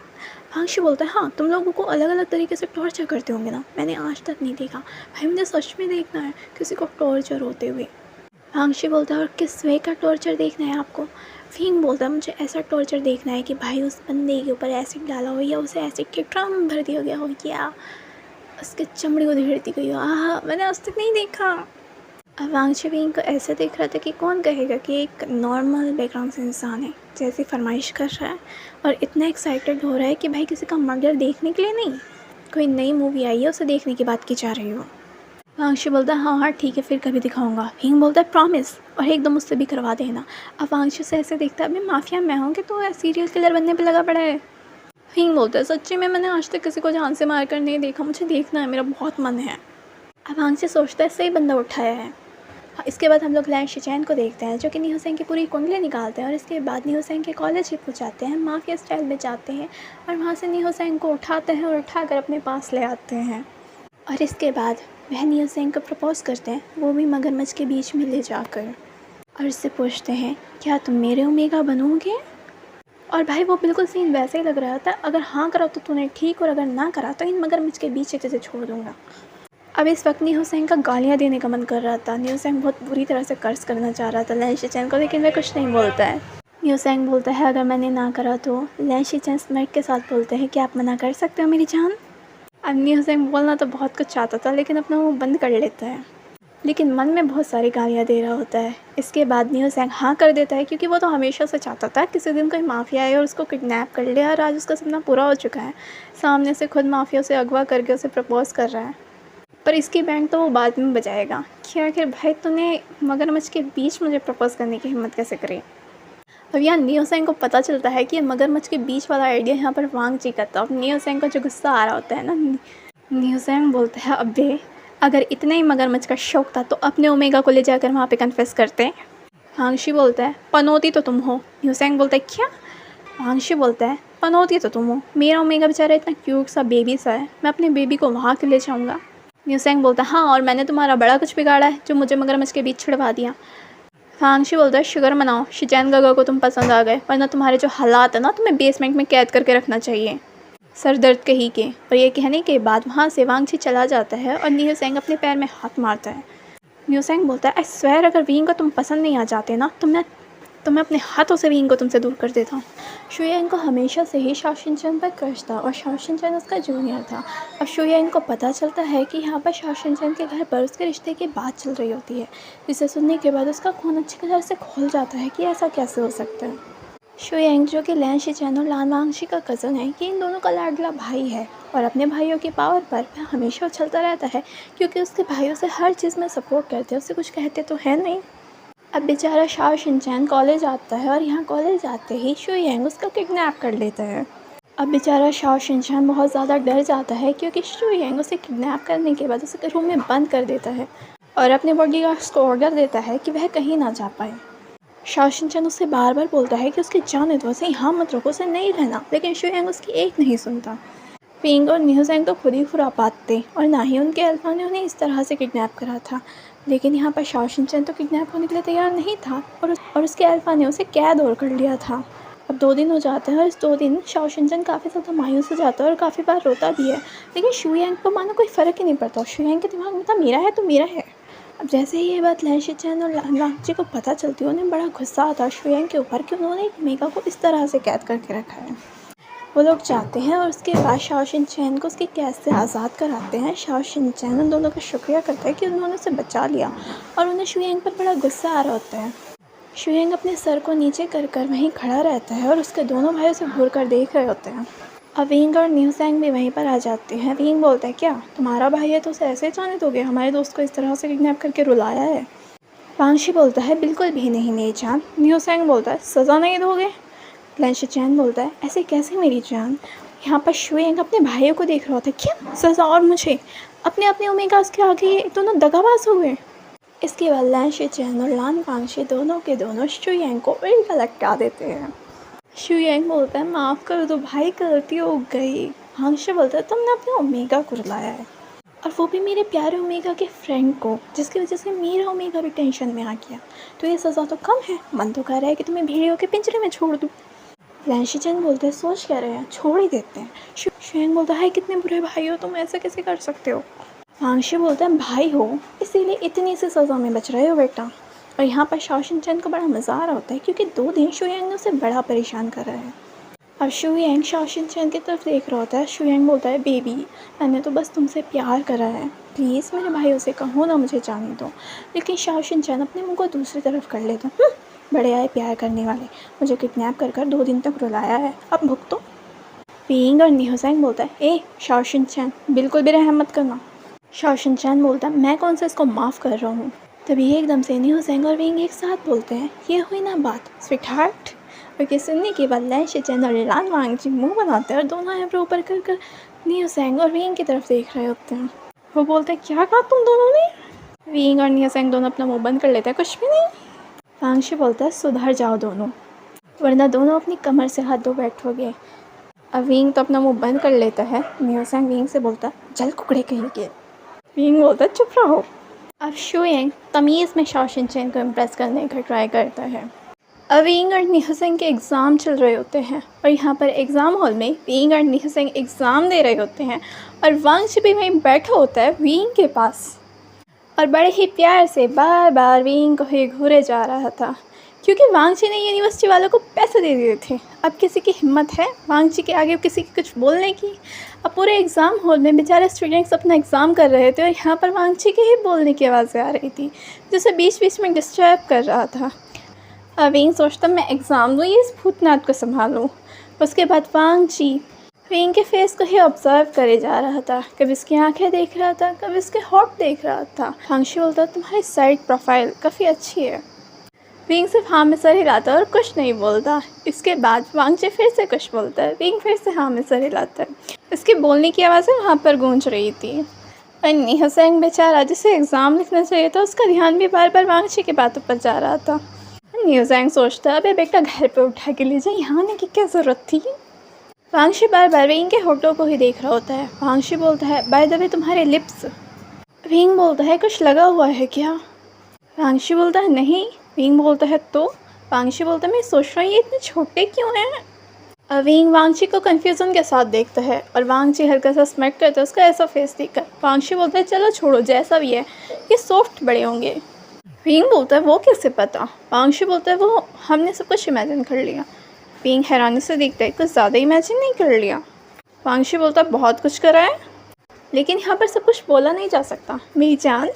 वांगशी बोलता है हाँ तुम लोगों को अलग अलग तरीके से टॉर्चर करते होंगे ना, मैंने आज तक नहीं देखा भाई, मुझे सच में देखना है किसी को टॉर्चर होते हुए। वांगशी बोलता है और किस वे का टॉर्चर देखना है आपको। विंग बोलता है मुझे ऐसा टॉर्चर देखना है कि भाई उस बंदे के ऊपर एसिड डाला हो या उसे एसिड के ड्रम भर दिया गया हो या उसके चमड़ी को उधेड़ दी गई हो। मैंने आज तक नहीं देखा। अब वांगशी विंग को ऐसे देख रहा था कि कौन कहेगा कि एक नॉर्मल बैकग्राउंड से इंसान है जैसी फरमाइश कर रहा है और इतना एक्साइटेड हो रहा है कि भाई किसी का मर्डर देखने के लिए नहीं, कोई नई मूवी आई है उसे देखने की बात की जा रही हो। वांगशी बोलता है हाँ हाँ ठीक है फिर कभी दिखाऊंगा। विंग बोलता है प्रॉमिस, और एकदम उससे भी करवा देना। अब वांगशी से ऐसे देखता है अभी माफिया मैं हूँ कि तो सीरियल किलर बनने पर लगा पड़ा है। विंग बोलता है सच्ची में मैंने आज तक किसी को जान से मार कर नहीं देखा, मुझे देखना है, मेरा बहुत मन है। अब वांगशी सोचता है सही बंदा उठाया है। इसके बाद हम लोग लैन शिचैन को देखते हैं जो कि न्यू सेंग की पूरी कुंडली निकालते हैं और इसके बाद न्यू सेंग के कॉलेज ही जाते हैं, माफिया स्टाइल में जाते हैं और वहाँ से न्यू सेंग को उठाते हैं और उठाकर अपने पास ले आते हैं। और इसके बाद वह न्यू सेंग को प्रपोज करते हैं, वो भी मगरमच्छ के बीच में ले जाकर, और इससे पूछते हैं क्या तुम मेरे ओमेगा बनोगे। और भाई वो बिल्कुल सीन वैसे ही लग रहा था, अगर हाँ करा तो तूने ठीक और अगर ना करा तो इन मगरमच्छ के बीच तुझे छोड़ दूँगा। अब इस वक्त न्यू सेंग का गालियाँ देने का मन कर रहा था। न्यू सेंग बहुत बुरी तरह से कर्ज करना चाह रहा था लैन शिचैन को, लेकिन वह कुछ नहीं बोलता है। न्यू सेंग बोलता है अगर मैंने ना करा तो। लैन शिचैन स्माइट के साथ बोलते हैं कि आप मना कर सकते हो मेरी जान। अब न्यू सेंग बोलना तो बहुत कुछ चाहता था लेकिन अपना मुँह बंद कर लेता है, लेकिन मन में बहुत सारी गालियाँ दे रहा होता है। इसके बाद न्यू सेंग हाँ कर देता है क्योंकि वो तो हमेशा से चाहता था किसी दिन कोई माफिया आए और उसको किडनैप कर ले, और आज उसका सपना पूरा हो चुका है। सामने से खुद माफिया उसे अगवा करके उसे प्रपोज कर रहा है। पर इसकी बैंड तो वो बाद में बजाएगा कि आखिर भाई तूने मगरमच्छ के बीच मुझे प्रपोज करने की हिम्मत कैसे करी। अब यहाँ न्यू सेंग को पता चलता है कि मगरमच्छ के बीच वाला आइडिया यहाँ पर वांग जी का था। अब न्यू सेंग को जो गुस्सा आ रहा होता है ना, न्यू सेंग बोलता है अबे अगर इतना ही मगरमच्छ का शौक था तो अपने ओमेगा को ले जाकर वहाँ पे कन्फेस करते। वांगशी बोलता है पनौती तो तुम हो। न्यू सेंग बोलता है क्या। वांगशी बोलता है पनौती तो तुम हो, मेरा ओमेगा बेचारा इतना क्यूट सा बेबी सा है, मैं अपने बेबी को वहाँ के ले जाऊँगा। न्यू सेंग बोलता है हाँ और मैंने तुम्हारा बड़ा कुछ बिगाड़ा है जो मुझे मगरमच्छ के बीच छिड़वा दिया। वांगशी बोलता है शुगर मनाओ शिचैन गगा को तुम पसंद आ गए, वरना तुम्हारे जो हालात है ना तुम्हें बेसमेंट में कैद करके रखना चाहिए, सर दर्द कहीं के। और ये कहने के बाद वहाँ से वांगशी चला जाता है और न्यू सेंग अपने पैर में हाथ मारता है। न्यू सेंग बोलता है आई स्वेयर अगर विंग को तुम पसंद नहीं आ जाते ना तो मैं तो मैं अपने हाथों से विंग को तुमसे दूर कर देता हूँ। शुयांग को हमेशा से ही शाओ शिनचैन पर क्रश था और शाओ शिनचैन उसका जूनियर था। अब शुयांग को पता चलता है कि यहाँ पर शाओ शिनचैन के घर पर उसके रिश्ते की बात चल रही होती है, जिसे सुनने के बाद उसका खून अच्छी तरह से खोल जाता है कि ऐसा कैसे हो सकता है। शुयांग जो कि लैन शिचैन और लान वांगची का कज़न है, कि इन दोनों का लाडला भाई है और अपने भाइयों की पावर पर वह हमेशा उछलता रहता है, क्योंकि उसके भाइयों से हर चीज़ में सपोर्ट करते हैं, उससे कुछ कहते तो है नहीं। अब बेचारा शाओ शिनचैन कॉलेज आता है और यहाँ कॉलेज आते ही शुयांग उसका किडनैप कर लेता है। अब बेचारा शाओ शिनचैन बहुत ज़्यादा डर जाता है, क्योंकि शुयांग उसे किडनैप करने के बाद उसे रूम में बंद कर देता है और अपने बॉडीगार्ड्स को ऑर्डर देता है कि वह कहीं ना जा पाए। शाओ शिनचैन उससे बार बार बोलता है कि उसकी जाने दो, उसे यहाँ मत रखो, उसे नहीं रहना, लेकिन शुयांग उसकी एक नहीं सुनता। विंग और न्यूज़ैंग तो खुद ही खुरापात थे और ना ही उनके अल्फा ने उन्हें इस तरह से किडनैप करा था, लेकिन यहाँ पर शाओ शिनचैन तो किडनैप होने के लिए तैयार नहीं था और उसके अल्फा ने उसे कैद और कर लिया था। अब 2 दिन हो जाते हैं और इस 2 दिन शाओ शिनचैन काफ़ी ज़्यादा मायूस हो जाता है और काफ़ी बार रोता भी है, लेकिन शुयांग को मानो कोई फ़र्क ही नहीं पड़ता। शुयांग के दिमाग में था मेरा है तो मेरा है। अब जैसे ही ये बात लैन शिचैन और लान वांगची को पता चलती है, उन्हें बड़ा गुस्सा आता है शुयांग के ऊपर कि उन्होंने मेगा को इस तरह से कैद करके रखा है। वो लोग जाते हैं और उसके बाद शाओ शिनचैन को उसकी कैद से आज़ाद कराते हैं। शाओ शिनचैन उन दोनों का शुक्रिया करता है कि उन्होंने उसे बचा लिया और उन्हें शुयांग पर बड़ा गुस्सा आ रहा होता है। शुयांग अपने सर को नीचे कर कर वहीं खड़ा रहता है और उसके दोनों भाई उसे घूर कर देख रहे होते हैं। अब विंग और न्यूज़ैंग भी वहीं पर आ जाते हैं। विंग बोलता है क्या तुम्हारा भाई है तो उसे ऐसे ही जाने दोगे, हमारे दोस्त को इस तरह से किडनैप करके रुलाया है। वांगची बोलता है बिल्कुल भी नहीं मेरी जान। न्यूज़ैंग बोलता है सज़ा नहीं दोगे। लैन शिचैन बोलता है ऐसे कैसे मेरी जान। यहाँ पर शुयांग अपने भाइयों को देख रहा होता है, क्या सज़ा और मुझे, अपने अपने ओमेगास के आगे ये दोनों दगाबाज हो गए। इसके बाद लैन शिचैन और लान वांगची दोनों के दोनों शुयांग को उल्टा लटका देते हैं। शुयांग बोलता है माफ़ कर दो भाई, गलती हो गई। वांगची बोलता है तुमने अपने ओमेगा को रुलाया है, और वो भी मेरे प्यारे ओमेगा के फ्रेंड को, जिसकी वजह से मेरा ओमेगा भी टेंशन में आ गया। तो ये सज़ा तो कम है, मन तो कर रहा है कि तुम्हें भेड़ियों के पिंजरे में छोड़ दूँ। लैन शिचैन बोलते हैं सोच क्या रहे हैं, छोड़ ही देते हैं। शुयांग बोलता है कितने बुरे भाई हो तुम, ऐसा कैसे कर सकते हो। वांगची बोलता है भाई हो इसीलिए इतनी सी सज़ा में बच रहे हो बेटा। और यहाँ पर शाओ शिनचैन को बड़ा मज़ा आ रहा होता है, क्योंकि 2 दिन शुयांग ने उसे बड़ा परेशान कर रहा है। अब शुयांग शाओ शिनचैन की तरफ देख रहा होता है। शुयांग बोलता है बेबी मैंने तो बस तुमसे प्यार करा है, प्लीज़ मेरे भाइयों से कहो ना मुझे जाने दो। लेकिन शाओ शिनचैन अपने मुंह को दूसरी तरफ कर लेता है। बड़े आए प्यार करने वाले, मुझे किडनैप कर 2 दिन तक रुलाया है, अब भुगतो। विंग और न्यूज़ैंग बोलता है ए शाओ शिनचैन बिल्कुल भी रहम मत करना। शाओ शिनचैन बोलता है मैं कौन सा इसको माफ़ कर रहा हूँ। तभी एकदम से न्यूज़ैंग और विंग एक साथ बोलते हैं ये हुई ना बात स्वीट हार्ट। और ये सुनने के बाद लैन शिचैन और लान वांगची मुंह बनाते हैं और दोनों आईब्रो ऊपर कर कर न्यूज़ैंग और विंग की तरफ देख रहे होते हैं। वो बोलते हैं क्या कहा तुम दोनों ने। विंग और न्यूज़ैंग दोनों अपना मुंह बंद कर लेते हैं, कुछ भी नहीं। वांगची बोलता है सुधर जाओ दोनों, वरना दोनों अपनी कमर से हाथ धो बैठोगे। अब विंग तो अपना मुंह बंद कर लेता है। न्यूज़ैंग विंग से बोलता है जल कुकड़े कहेंगे। विंग बोलता है चुप रहो। अब शुयांग तमीज़ में शाओ शिनचैन को इम्प्रेस करने का ट्राई करता है। अब विंग और न्यूज़ैंग के एग्ज़ाम चल रहे होते हैं और यहाँ पर एग्ज़ाम हॉल में विंग और न्यूज़ैंग एग्ज़ाम दे रहे होते हैं और वांगची भी वहीं बैठा होता है विंग के पास और बड़े ही प्यार से बार बार विंग को ही घूरे जा रहा था, क्योंकि वांगची ने यूनिवर्सिटी वालों को पैसे दे दिए थे। अब किसी की हिम्मत है वांगची के आगे किसी की कुछ बोलने की। अब पूरे एग्ज़ाम हॉल में बेचारे स्टूडेंट्स अपना एग्ज़ाम कर रहे थे और यहाँ पर वांगची के ही बोलने की आवाज़ें आ रही थी, जिसे बीच बीच में डिस्टर्ब कर रहा था। अब विंग सोचता मैं एग्ज़ाम दूँ, ये इस भूतनाथ को संभालूँ। उसके बाद वांगची विंग के फेस को ही ऑब्जर्व करे जा रहा था, कभी इसकी आंखें देख रहा था, कभी इसके होठ देख रहा था। वांगची बोलता तुम्हारी साइड प्रोफाइल काफ़ी अच्छी है। विंग सिर्फ हाँ में सर हिलाता है और कुछ नहीं बोलता। इसके बाद वांगची फिर से कुछ बोलता है, विंग फिर से हाँ में सर हिलाता है। इसके बोलने की आवाज़ें वहाँ पर गूंज रही थी। और न्यूज़ैंग बेचारा जिसे एग्ज़ाम लिखना चाहिए था, उसका ध्यान भी बार बार वांगची की बातों पर जा रहा था। न्यूज़ैंग सोचता अबे बेटा घर पे उठा के ले जाए, यहाँ आने की क्या ज़रूरत थी। वांगची बार बार विंग के होठों को ही देख रहा होता है। वांगची बोलता है बाय द वे तुम्हारे लिप्स। विंग बोलता है कुछ लगा हुआ है क्या। वांगची बोलता है नहीं। विंग बोलता है तो। वांगची बोलता है मैं सोच रहा हूँ ये इतने छोटे क्यों हैं। विंग वांगची को कन्फ्यूज़न के साथ देखता है और वांगची हल्का सा स्माइल करता है उसका ऐसा फेस देखकर। वांगची बोलता है चलो छोड़ो जैसा भी है, ये सॉफ्ट बड़े होंगे। विंग बोलता है वो कैसे पता। वांगशी बोलता है वो हमने सब कुछ इमेजिन कर लिया। विंग हैरानी से देखता है कुछ ज़्यादा इमेजिन नहीं कर लिया। वांगशी बोलता है बहुत कुछ करा है, लेकिन यहाँ पर सब कुछ बोला नहीं जा सकता मेरी जान।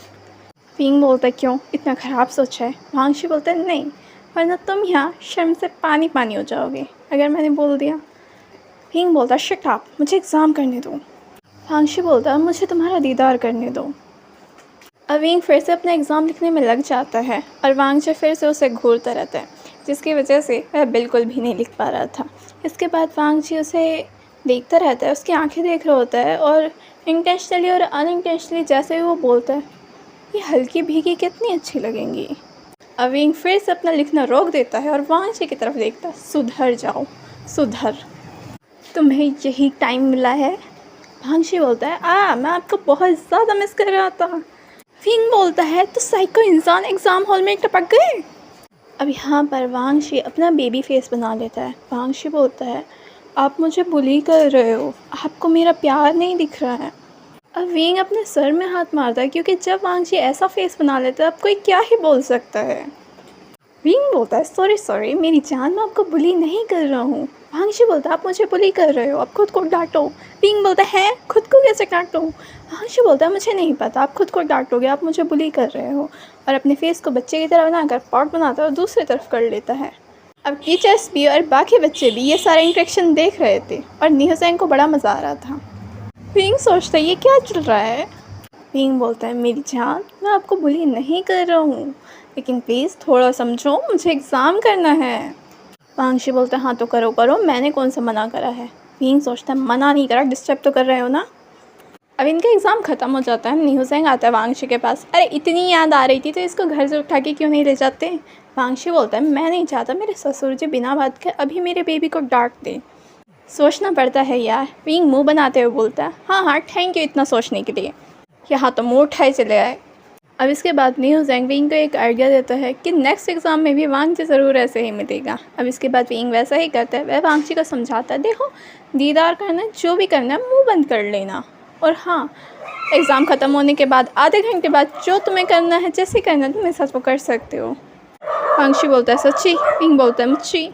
विंग बोलता है क्यों, इतना ख़राब सोचा है। वांगशी बोलता है नहीं, वरना तुम यहाँ शर्म से पानी पानी हो जाओगे अगर मैंने बोल दिया। विंग बोलता है शट अप, मुझे एग्ज़ाम करने दो। वांगशी बोलता है मुझे तुम्हारा दीदार करने दो। अब विंग फिर से अपना एग्ज़ाम लिखने में लग जाता है और वांगशी फिर से उसे घूरता रहता है, जिसकी वजह से वह बिल्कुल भी नहीं लिख पा रहा था। इसके बाद वांगशी उसे देखता रहता है, उसकी आंखें देख रहा होता है और इंटेंशनली और अनइंटेंशनली जैसे ही वो बोलता है ये हल्की भीगी कितनी अच्छी लगेंगी। अब विंग फिर से अपना लिखना रोक देता है और वांगशी की तरफ देखता है। सुधर जाओ, सुधर, तुम्हें यही टाइम मिला है। वांगशी बोलता है मैं आपको बहुत ज़्यादा मिस कर रहा था। विंग बोलता है तो साइको इंसान एग्ज़ाम हॉल में टपक गए। अब यहाँ पर वांगशी अपना बेबी फेस बना लेता है। वांगशी बोलता है आप मुझे बुली कर रहे हो, आपको मेरा प्यार नहीं दिख रहा है। अब विंग अपने सर में हाथ मारता है, क्योंकि जब वांगशी ऐसा फेस बना लेता है अब कोई क्या ही बोल सकता है। विंग बोलता है सॉरी मेरी जान, मैं आपको बुली नहीं कर रहा हूँ। वांगशी बोलता है आप मुझे बुली कर रहे हो, आप खुद को डांटो। विंग बोलता है खुद को कैसे डांटो। वांगशी बोलता है मुझे नहीं पता, आप खुद को डांटोगे, आप मुझे बुली कर रहे हो। और अपने फेस को बच्चे की तरह बनाकर पॉट बनाता है और दूसरी तरफ कर लेता है। अब टीचर्स भी और बाकी बच्चे भी ये सारा इंटरेक्शन देख रहे थे और निहुसेंग को बड़ा मज़ा आ रहा था। विंग सोचता है ये क्या चल रहा है। विंग बोलता है मेरी जान, मैं आपको बुली नहीं कर रहा हूँ, लेकिन प्लीज़ थोड़ा समझो, मुझे एग्ज़ाम करना है। वांगशी बोलता है हाँ तो करो, मैंने कौन सा मना करा है। विंग सोचता है मना नहीं करा, डिस्टर्ब तो कर रहे हो ना। अब इनका एग्ज़ाम ख़त्म हो जाता है। निहुसेंग आता है वांगशी के पास। अरे इतनी याद आ रही थी तो इसको घर से उठा के क्यों नहीं ले जाते। वांगशी बोलता है मैं नहीं चाहता मेरे ससुर जी बिना बात के अभी मेरे बेबी को डांट दें। सोचना पड़ता है यार। विंग मुंह बनाते हुए बोलता है हाँ थैंक यू इतना सोचने के लिए। यहाँ तो मुँह उठाए चले आए। अब इसके बाद निहुसेंग विंग को एक आइडिया देता है कि नेक्स्ट एग्ज़ाम में भी वांगशी ज़रूर ऐसे ही मिलेगा। अब इसके बाद विंग वैसा ही करता है। वह वांगशी को समझाता है देखो दीदार करना जो भी करना है मुँह बंद कर लेना, और हाँ एग्ज़ाम ख़त्म होने के बाद आधे घंटे बाद जो तुम्हें करना है जैसे करना है तुम मेरे साथ वो कर सकते हो। वांगशी बोलता है सच्ची। विंग बोलता है मुच्ची।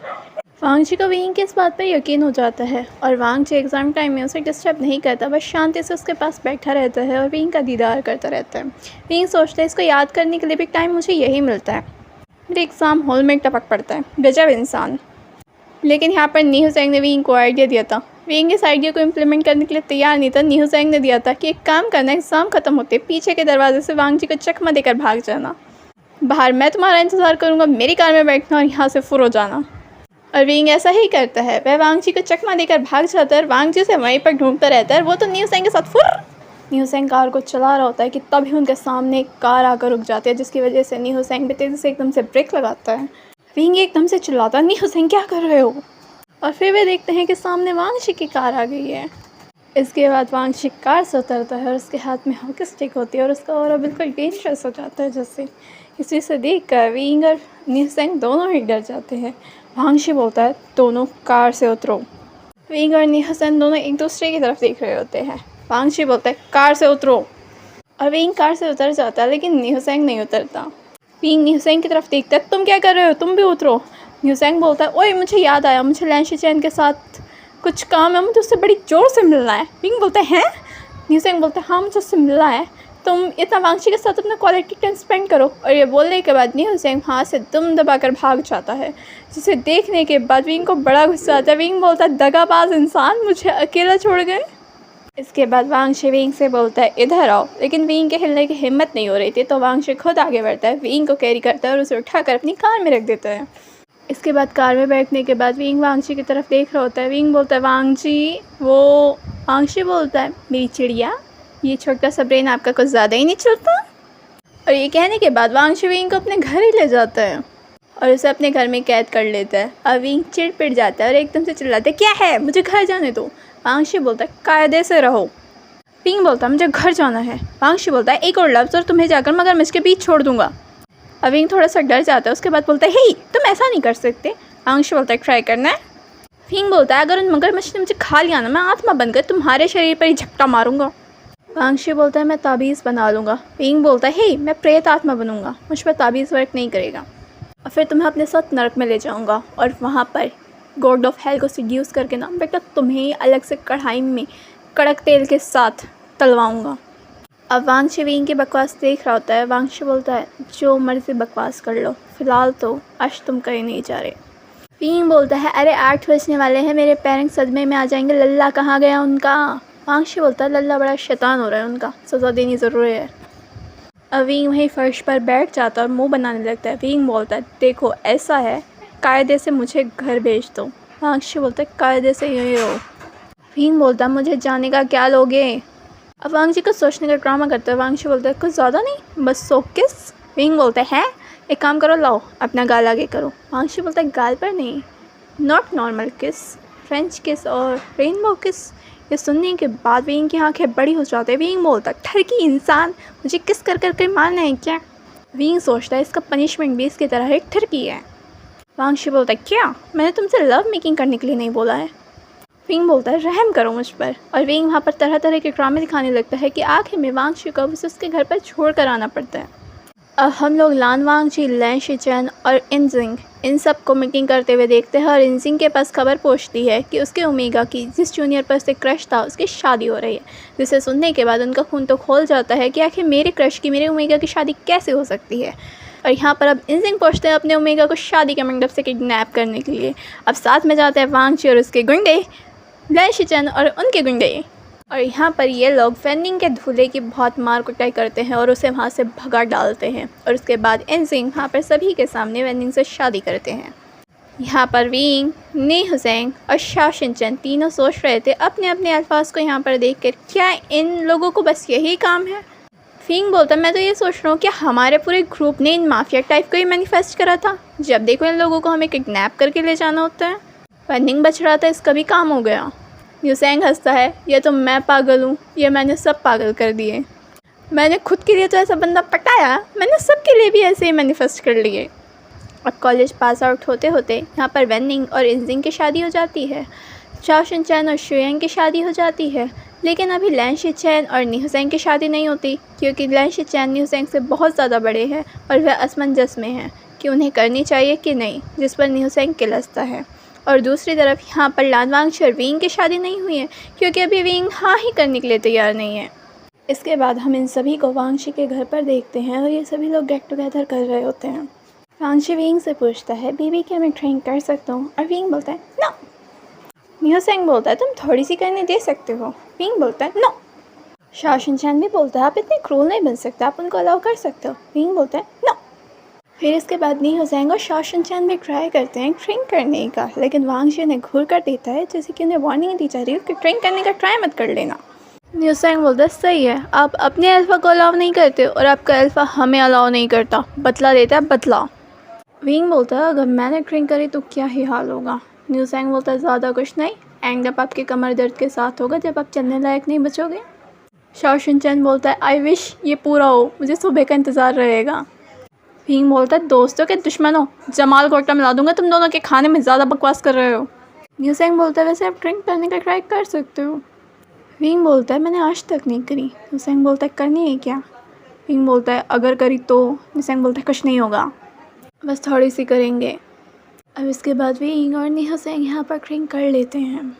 वांगशी को विंग की इस बात पर यकीन हो जाता है और वांगशी एग्ज़ाम टाइम में उसे डिस्टर्ब नहीं करता, बस शांति से उसके पास बैठा रहता है और विंग का दीदार करता रहता है। विंग सोचता है इसको याद करने के लिए भी टाइम मुझे यही मिलता है। मेरे एग्ज़ाम हॉल में टपक पड़ता है, गजब इंसान। लेकिन यहाँ पर निहुसेंग ने विंग को आइडिया दिया था। विंग इस आइडिया को इम्प्लीमेंट करने के लिए तैयार नहीं था। निहुसेंग ने दिया था कि एक काम करना, एग्ज़ाम ख़त्म होते पीछे के दरवाजे से वांगशी को चकमा देकर भाग जाना। बाहर मैं तुम्हारा इंतज़ार करूँगा, मेरी कार में बैठना और यहाँ से फुर हो जाना। और विंग ऐसा ही करता है। वह वांगशी को चकमा देकर भाग जाता है और वांगशी से वहीं पर ढूंढता रहता है। वो तो निहुसेंग के साथ फुर। निहुसेंग कार को चला रहा होता है कि तभी उनके सामने एक कार आकर रुक जाती है, जिसकी वजह से निहुसेंग भी तेज़ी से एकदम से ब्रेक लगाता है। विंग एकदम से चिल्लाता है निहुसेंग क्या कर रहे हो। और फिर वे देखते हैं कि सामने वांगशी की कार आ गई है। इसके बाद वांगशी कार से उतरता है और उसके हाथ में हॉकी स्टिक होती है और उसका ऑरा बिल्कुल डेंजरस हो जाता है जैसे। इसी से देखकर विंग और निहुसेंग दोनों ही डर जाते हैं। वांगशी बोलता है दोनों कार से उतरो। विंग और निहुसेंग दोनों एक दूसरे की तरफ देख रहे होते हैं। वांगशी बोलता है कार से उतरो, और विंग कार से उतर जाता है, लेकिन निहुसेंग नहीं उतरता। विंग निहुसेंग की तरफ देखता है तुम क्या कर रहे हो, तुम भी उतरो। निहुसेंग बोलता है ओए मुझे याद आया, मुझे लैंशी चैन के साथ कुछ काम है, मुझे उससे बड़ी ज़ोर से मिलना है। विंग बोलता है हैं। निहुसेंग बोलता है हाँ मुझे उससे मिलना है, तुम इतना वांगशी के साथ अपना क्वालिटी टाइम स्पेंड करो। और ये बोलने के बाद निहुसेंग हाथ से दुम दबाकर भाग जाता है, जिसे देखने के बाद विंग को बड़ा गुस्सा आता है। विंग बोलता है दगाबाज इंसान, मुझे अकेला छोड़ गए। इसके बाद वांगशी विंग से बोलता है इधर आओ, लेकिन विंग के हिलने की हिम्मत नहीं हो रही थी, तो वांगशी खुद आगे बढ़ता है, विंग को कैरी करता है और उसे उठाकर अपनी कार में रख देता है। इसके बाद कार में बैठने के बाद विंग वांगशी की तरफ देख रहा होता है। विंग बोलता है वांगशी बोलता है मेरी चिड़िया, ये छोटा सा ब्रेन आपका कुछ ज़्यादा ही नहीं चलता। और ये कहने के बाद वांगशी विंग को अपने घर ही ले जाता है और उसे अपने घर में कैद कर लेता है। अब विंग चिढ़ पिट जाता है और एकदम से चिल्लाता है क्या है, मुझे घर जाने दो। वांगशी बोलता है कायदे से रहो। विंग बोलता है मुझे घर जाना है। वांगशी बोलता है एक और लफ्ज़ और तुम्हें जाकर मगरमच्छ के बीच छोड़ दूंगा। अब विंग थोड़ा सा डर जाता है, उसके बाद बोलता है हे तुम ऐसा नहीं कर सकते। वांगशी बोलता है ट्राई करना है। विंग बोलता है अगर उन मगरमच्छ ने मुझे खा लिया ना, मैं आत्मा बनकर तुम्हारे शरीर पर ही झपटा मारूंगा। वांगशी बोलता है मैं ताबीज़ बना लूँगा। विंग बोलता है हे मैं प्रेत आत्मा बनूँगा, मुझ पर ताबीज़ वर्क नहीं करेगा और फिर तुम्हें अपने साथ नरक में ले जाऊँगा और वहाँ पर गॉड ऑफ हेल को सीड्यूस करके ना बेटा तुम्हें अलग से कढ़ाई में कड़क तेल के साथ तलवाऊँगा। अब वांगशी विंग की बकवास देख रहा होता है। वांगशी बोलता है जो मर्ज़ी बकवास कर लो, फ़िलहाल तो आज तुम कहीं नहीं जा रहे। विंग बोलता है अरे 8 बजने वाले हैं, मेरे पेरेंट्स सदमे में आ जाएंगे, लल्ला कहाँ गया उनका। वांगशी बोलता है लल्ला बड़ा शैतान हो रहा है, उनका सज़ा देनी ज़रूरी है। अब विंग वहीं फ़र्श पर बैठ जाता है और मुंह बनाने लगता है। विंग बोलता है देखो ऐसा है, कायदे से मुझे घर भेज दो। वांगशी बोलता है कायदे से यहीं रहो। विंग बोलता है मुझे जाने का क्या लोगे। अब वांगशी को सोचने का ड्रामा करता है। वांगशी बोलता है कुछ ज़्यादा नहीं, बस 100 किस। विंग बोलता है एक काम करो, लाओ अपना गाल आगे करो। वांगशी बोलता है गाल पर नहीं, नॉट नॉर्मल किस, फ्रेंच किस और रेनबो किस। ये सुनने के बाद विंग की आंखें बड़ी हो जाती है। विंग बोलता है ठरकी इंसान, मुझे किस कर कर मारना है क्या। विंग सोचता है इसका पनिशमेंट भी इसकी तरह एक ठरकी है। वांगशी बोलता है क्या, मैंने तुमसे लव मेकिंग करने के लिए नहीं बोला है। विंग बोलता है रहम करो मुझ पर। और विंग वहाँ पर तरह तरह के ड्रामे दिखाने लगता है कि आखिर में वांगशी को उसे उसके घर पर छोड़ कर आना पड़ता है। अब हम लोग लान वांगजी, लैन शिचेन और इंजिंग इन सब को मीटिंग करते हुए देखते हैं और इंजिंग के पास खबर पहुंचती है कि उसके ओमेगा की जिस जूनियर पर उससे क्रश था उसकी शादी हो रही है। जिसे सुनने के बाद उनका खून तो खोल जाता है कि आखिर मेरे क्रश की मेरे ओमेगा की शादी कैसे हो सकती है। और यहाँ पर अब इंजिंग पहुँचते हैं अपने ओमेगा को शादी के मंडप से किडनैप करने के लिए। अब साथ में जाते हैं वांगजी और उसके गुंडे, लैन शिचेन और उनके गुंडे। और यहाँ पर ये लोग वेनिंग के दूल्हे की बहुत मार कुटाई करते हैं और उसे वहाँ से भगा डालते हैं। और उसके बाद इंजिंग वहाँ पर सभी के सामने वेनिंग से शादी करते हैं। यहाँ पर विंग, नी हुसैन और शा शिनचैन तीनों सोच रहे थे अपने अपने अल्फाज को यहाँ पर देख कर क्या इन लोगों को बस यही काम है। विंग बोलता मैं तो ये सोच रहा हूँ कि हमारे पूरे ग्रुप ने इन माफिया टाइप को ही मैनिफेस्ट करा था, जब देखो इन लोगों को हमें किडनैप करके ले जाना होता है। वेनिंग बच रहा था, इसका भी काम हो गया। यूसेंग हंसता है ये तो मैं पागल हूँ, ये मैंने सब पागल कर दिए। मैंने खुद के लिए तो ऐसा बंदा पटाया, मैंने सबके लिए भी ऐसे ही मैनिफेस्ट कर लिए। अब कॉलेज पास आउट होते होते यहाँ पर वेनिंग और इंजिंग की शादी हो जाती है। चाओ शिनचैन और शुयांग की शादी हो जाती है। लेकिन अभी लैन शिचैन और नी हुसैन की शादी नहीं होती क्योंकि लैन शिचैन नी हुसैन से बहुत ज़्यादा बड़े हैं और वह असमंजस में हैं कि उन्हें करनी चाहिए कि नहीं, जिस पर नी हुसैन किलसता है। और दूसरी तरफ यहाँ पर लान वांगजी और विंग की शादी नहीं हुई है क्योंकि अभी विंग हाँ ही करने के लिए तैयार नहीं है। इसके बाद हम इन सभी को वांगशी के घर पर देखते हैं और ये सभी लोग गेट टुगेदर कर रहे होते हैं। वांगशी विंग से पूछता है बेबी क्या मैं ड्रिंक कर सकता हूँ, और विंग बोलता है नो। नी हुसैन बोलता है तुम थोड़ी सी करने दे सकते हो। विंग बोलता है नो। शा शिनचैन भी बोलता है आप इतने क्रूल नहीं बन सकते, आप उनको अलाउ कर सकते हो। विंग बोलता है नो। फिर इसके बाद नी हुसैन और शा शिनचैन भी ट्राई करते हैं ड्रिंक करने का, लेकिन वांगशी उन्हें घूर कर देता है जैसे कि उन्हें वार्निंग दी जा रही है कि ड्रिंक करने का ट्राई मत कर लेना। नी हुसैन बोलता है सही है, आप अपने अल्फ़ा को अलाउ नहीं करते और आपका अल्फ़ा हमें अलाउ नहीं करता, बदला देता है बदला। विंग बोलता है अगर मैंने ड्रिंक करी तो क्या ही हाल होगा। नी हुसैन बोलता है ज़्यादा कुछ नहीं, एंड अप आपके कमर दर्द के साथ होगा जब आप चलने लायक नहीं बचोगे। शा शिनचैन बोलता है आई विश ये पूरा हो, मुझे सुबह का इंतज़ार रहेगा। विंग बोलता है दोस्तों के दुश्मनों, जमाल को आटा मिला दूंगा, तुम दोनों के खाने में ज़्यादा बकवास कर रहे हो। नी हुसैन बोलता है वैसे आप ड्रिंक करने का ट्राई कर सकते हो। विंग बोलता है मैंने आज तक नहीं करी। हुसैन बोलता है करनी है क्या। विंग बोलता है अगर करी तो। हुसैन बोलता है कुछ नहीं होगा, बस थोड़ी सी करेंगे। अब इसके बाद विंग और नी हुसैन यहाँ पर ड्रिंक कर लेते हैं।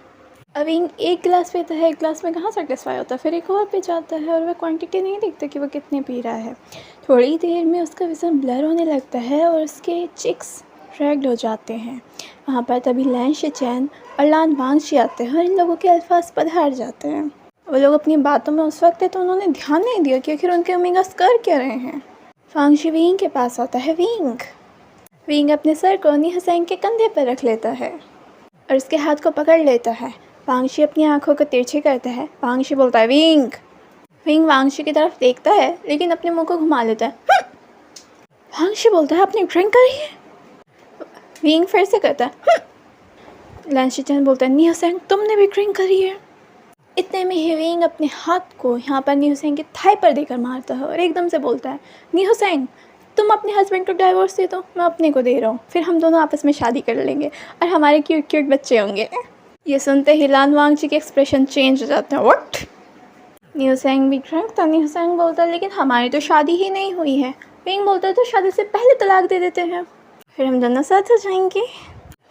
अब विंग एक गिलास पीता है, एक गिलास में कहाँ सेटिस्फाई होता है, फिर एक और पी जाता है और वह क्वांटिटी नहीं देखता कि वह कितने पी रहा है। थोड़ी देर में उसका विज़न ब्लर होने लगता है और उसके चिक्स रेड हो जाते हैं। वहाँ पर तभी लैन शिचैन और लान वांगजी आते हैं और इन लोगों के अल्फाज पधार जाते हैं। वो लोग अपनी बातों में उस वक्त थे तो उन्होंने ध्यान नहीं दिया कि आखिर उनके ओमेगास कर क्या रहे हैं। वांगजी विंग के पास आता है। विंग अपने सर को नी हुसैन के कंधे पर रख लेता है और उसके हाथ को पकड़ लेता है। वांगशी अपनी आंखों को तिरछी करता है। वांगशी बोलता है विंग वांगशी की तरफ देखता है लेकिन अपने मुंह को घुमा लेता है। वांगशी बोलता है आपने ड्रिंक करी है। विंग फिर से करता है। लैन शिचैन बोलता है नी हुसैन तुमने भी ड्रिंक करी है। इतने में ही विंग अपने हाथ को यहाँ पर नी हुसैन के थाई पर देकर मारता है और एकदम से बोलता है नी हुसैन तुम अपने हस्बैंड को डाइवोर्स दे दो, मैं अपने को दे रहा हूँ, फिर हम दोनों आपस में शादी कर लेंगे और हमारे क्यूट क्यूट बच्चे होंगे। ये सुनते ही लान वांगजी के एक्सप्रेशन चेंज हो जाते हैं। व्हाट। न्यूसेंग भी ड्रंक था। न्यूसेंग बोलता है लेकिन हमारी तो शादी ही नहीं हुई है। विंग बोलता है तो शादी से पहले तलाक दे देते हैं, फिर हम दोनों साथ हो जाएंगे।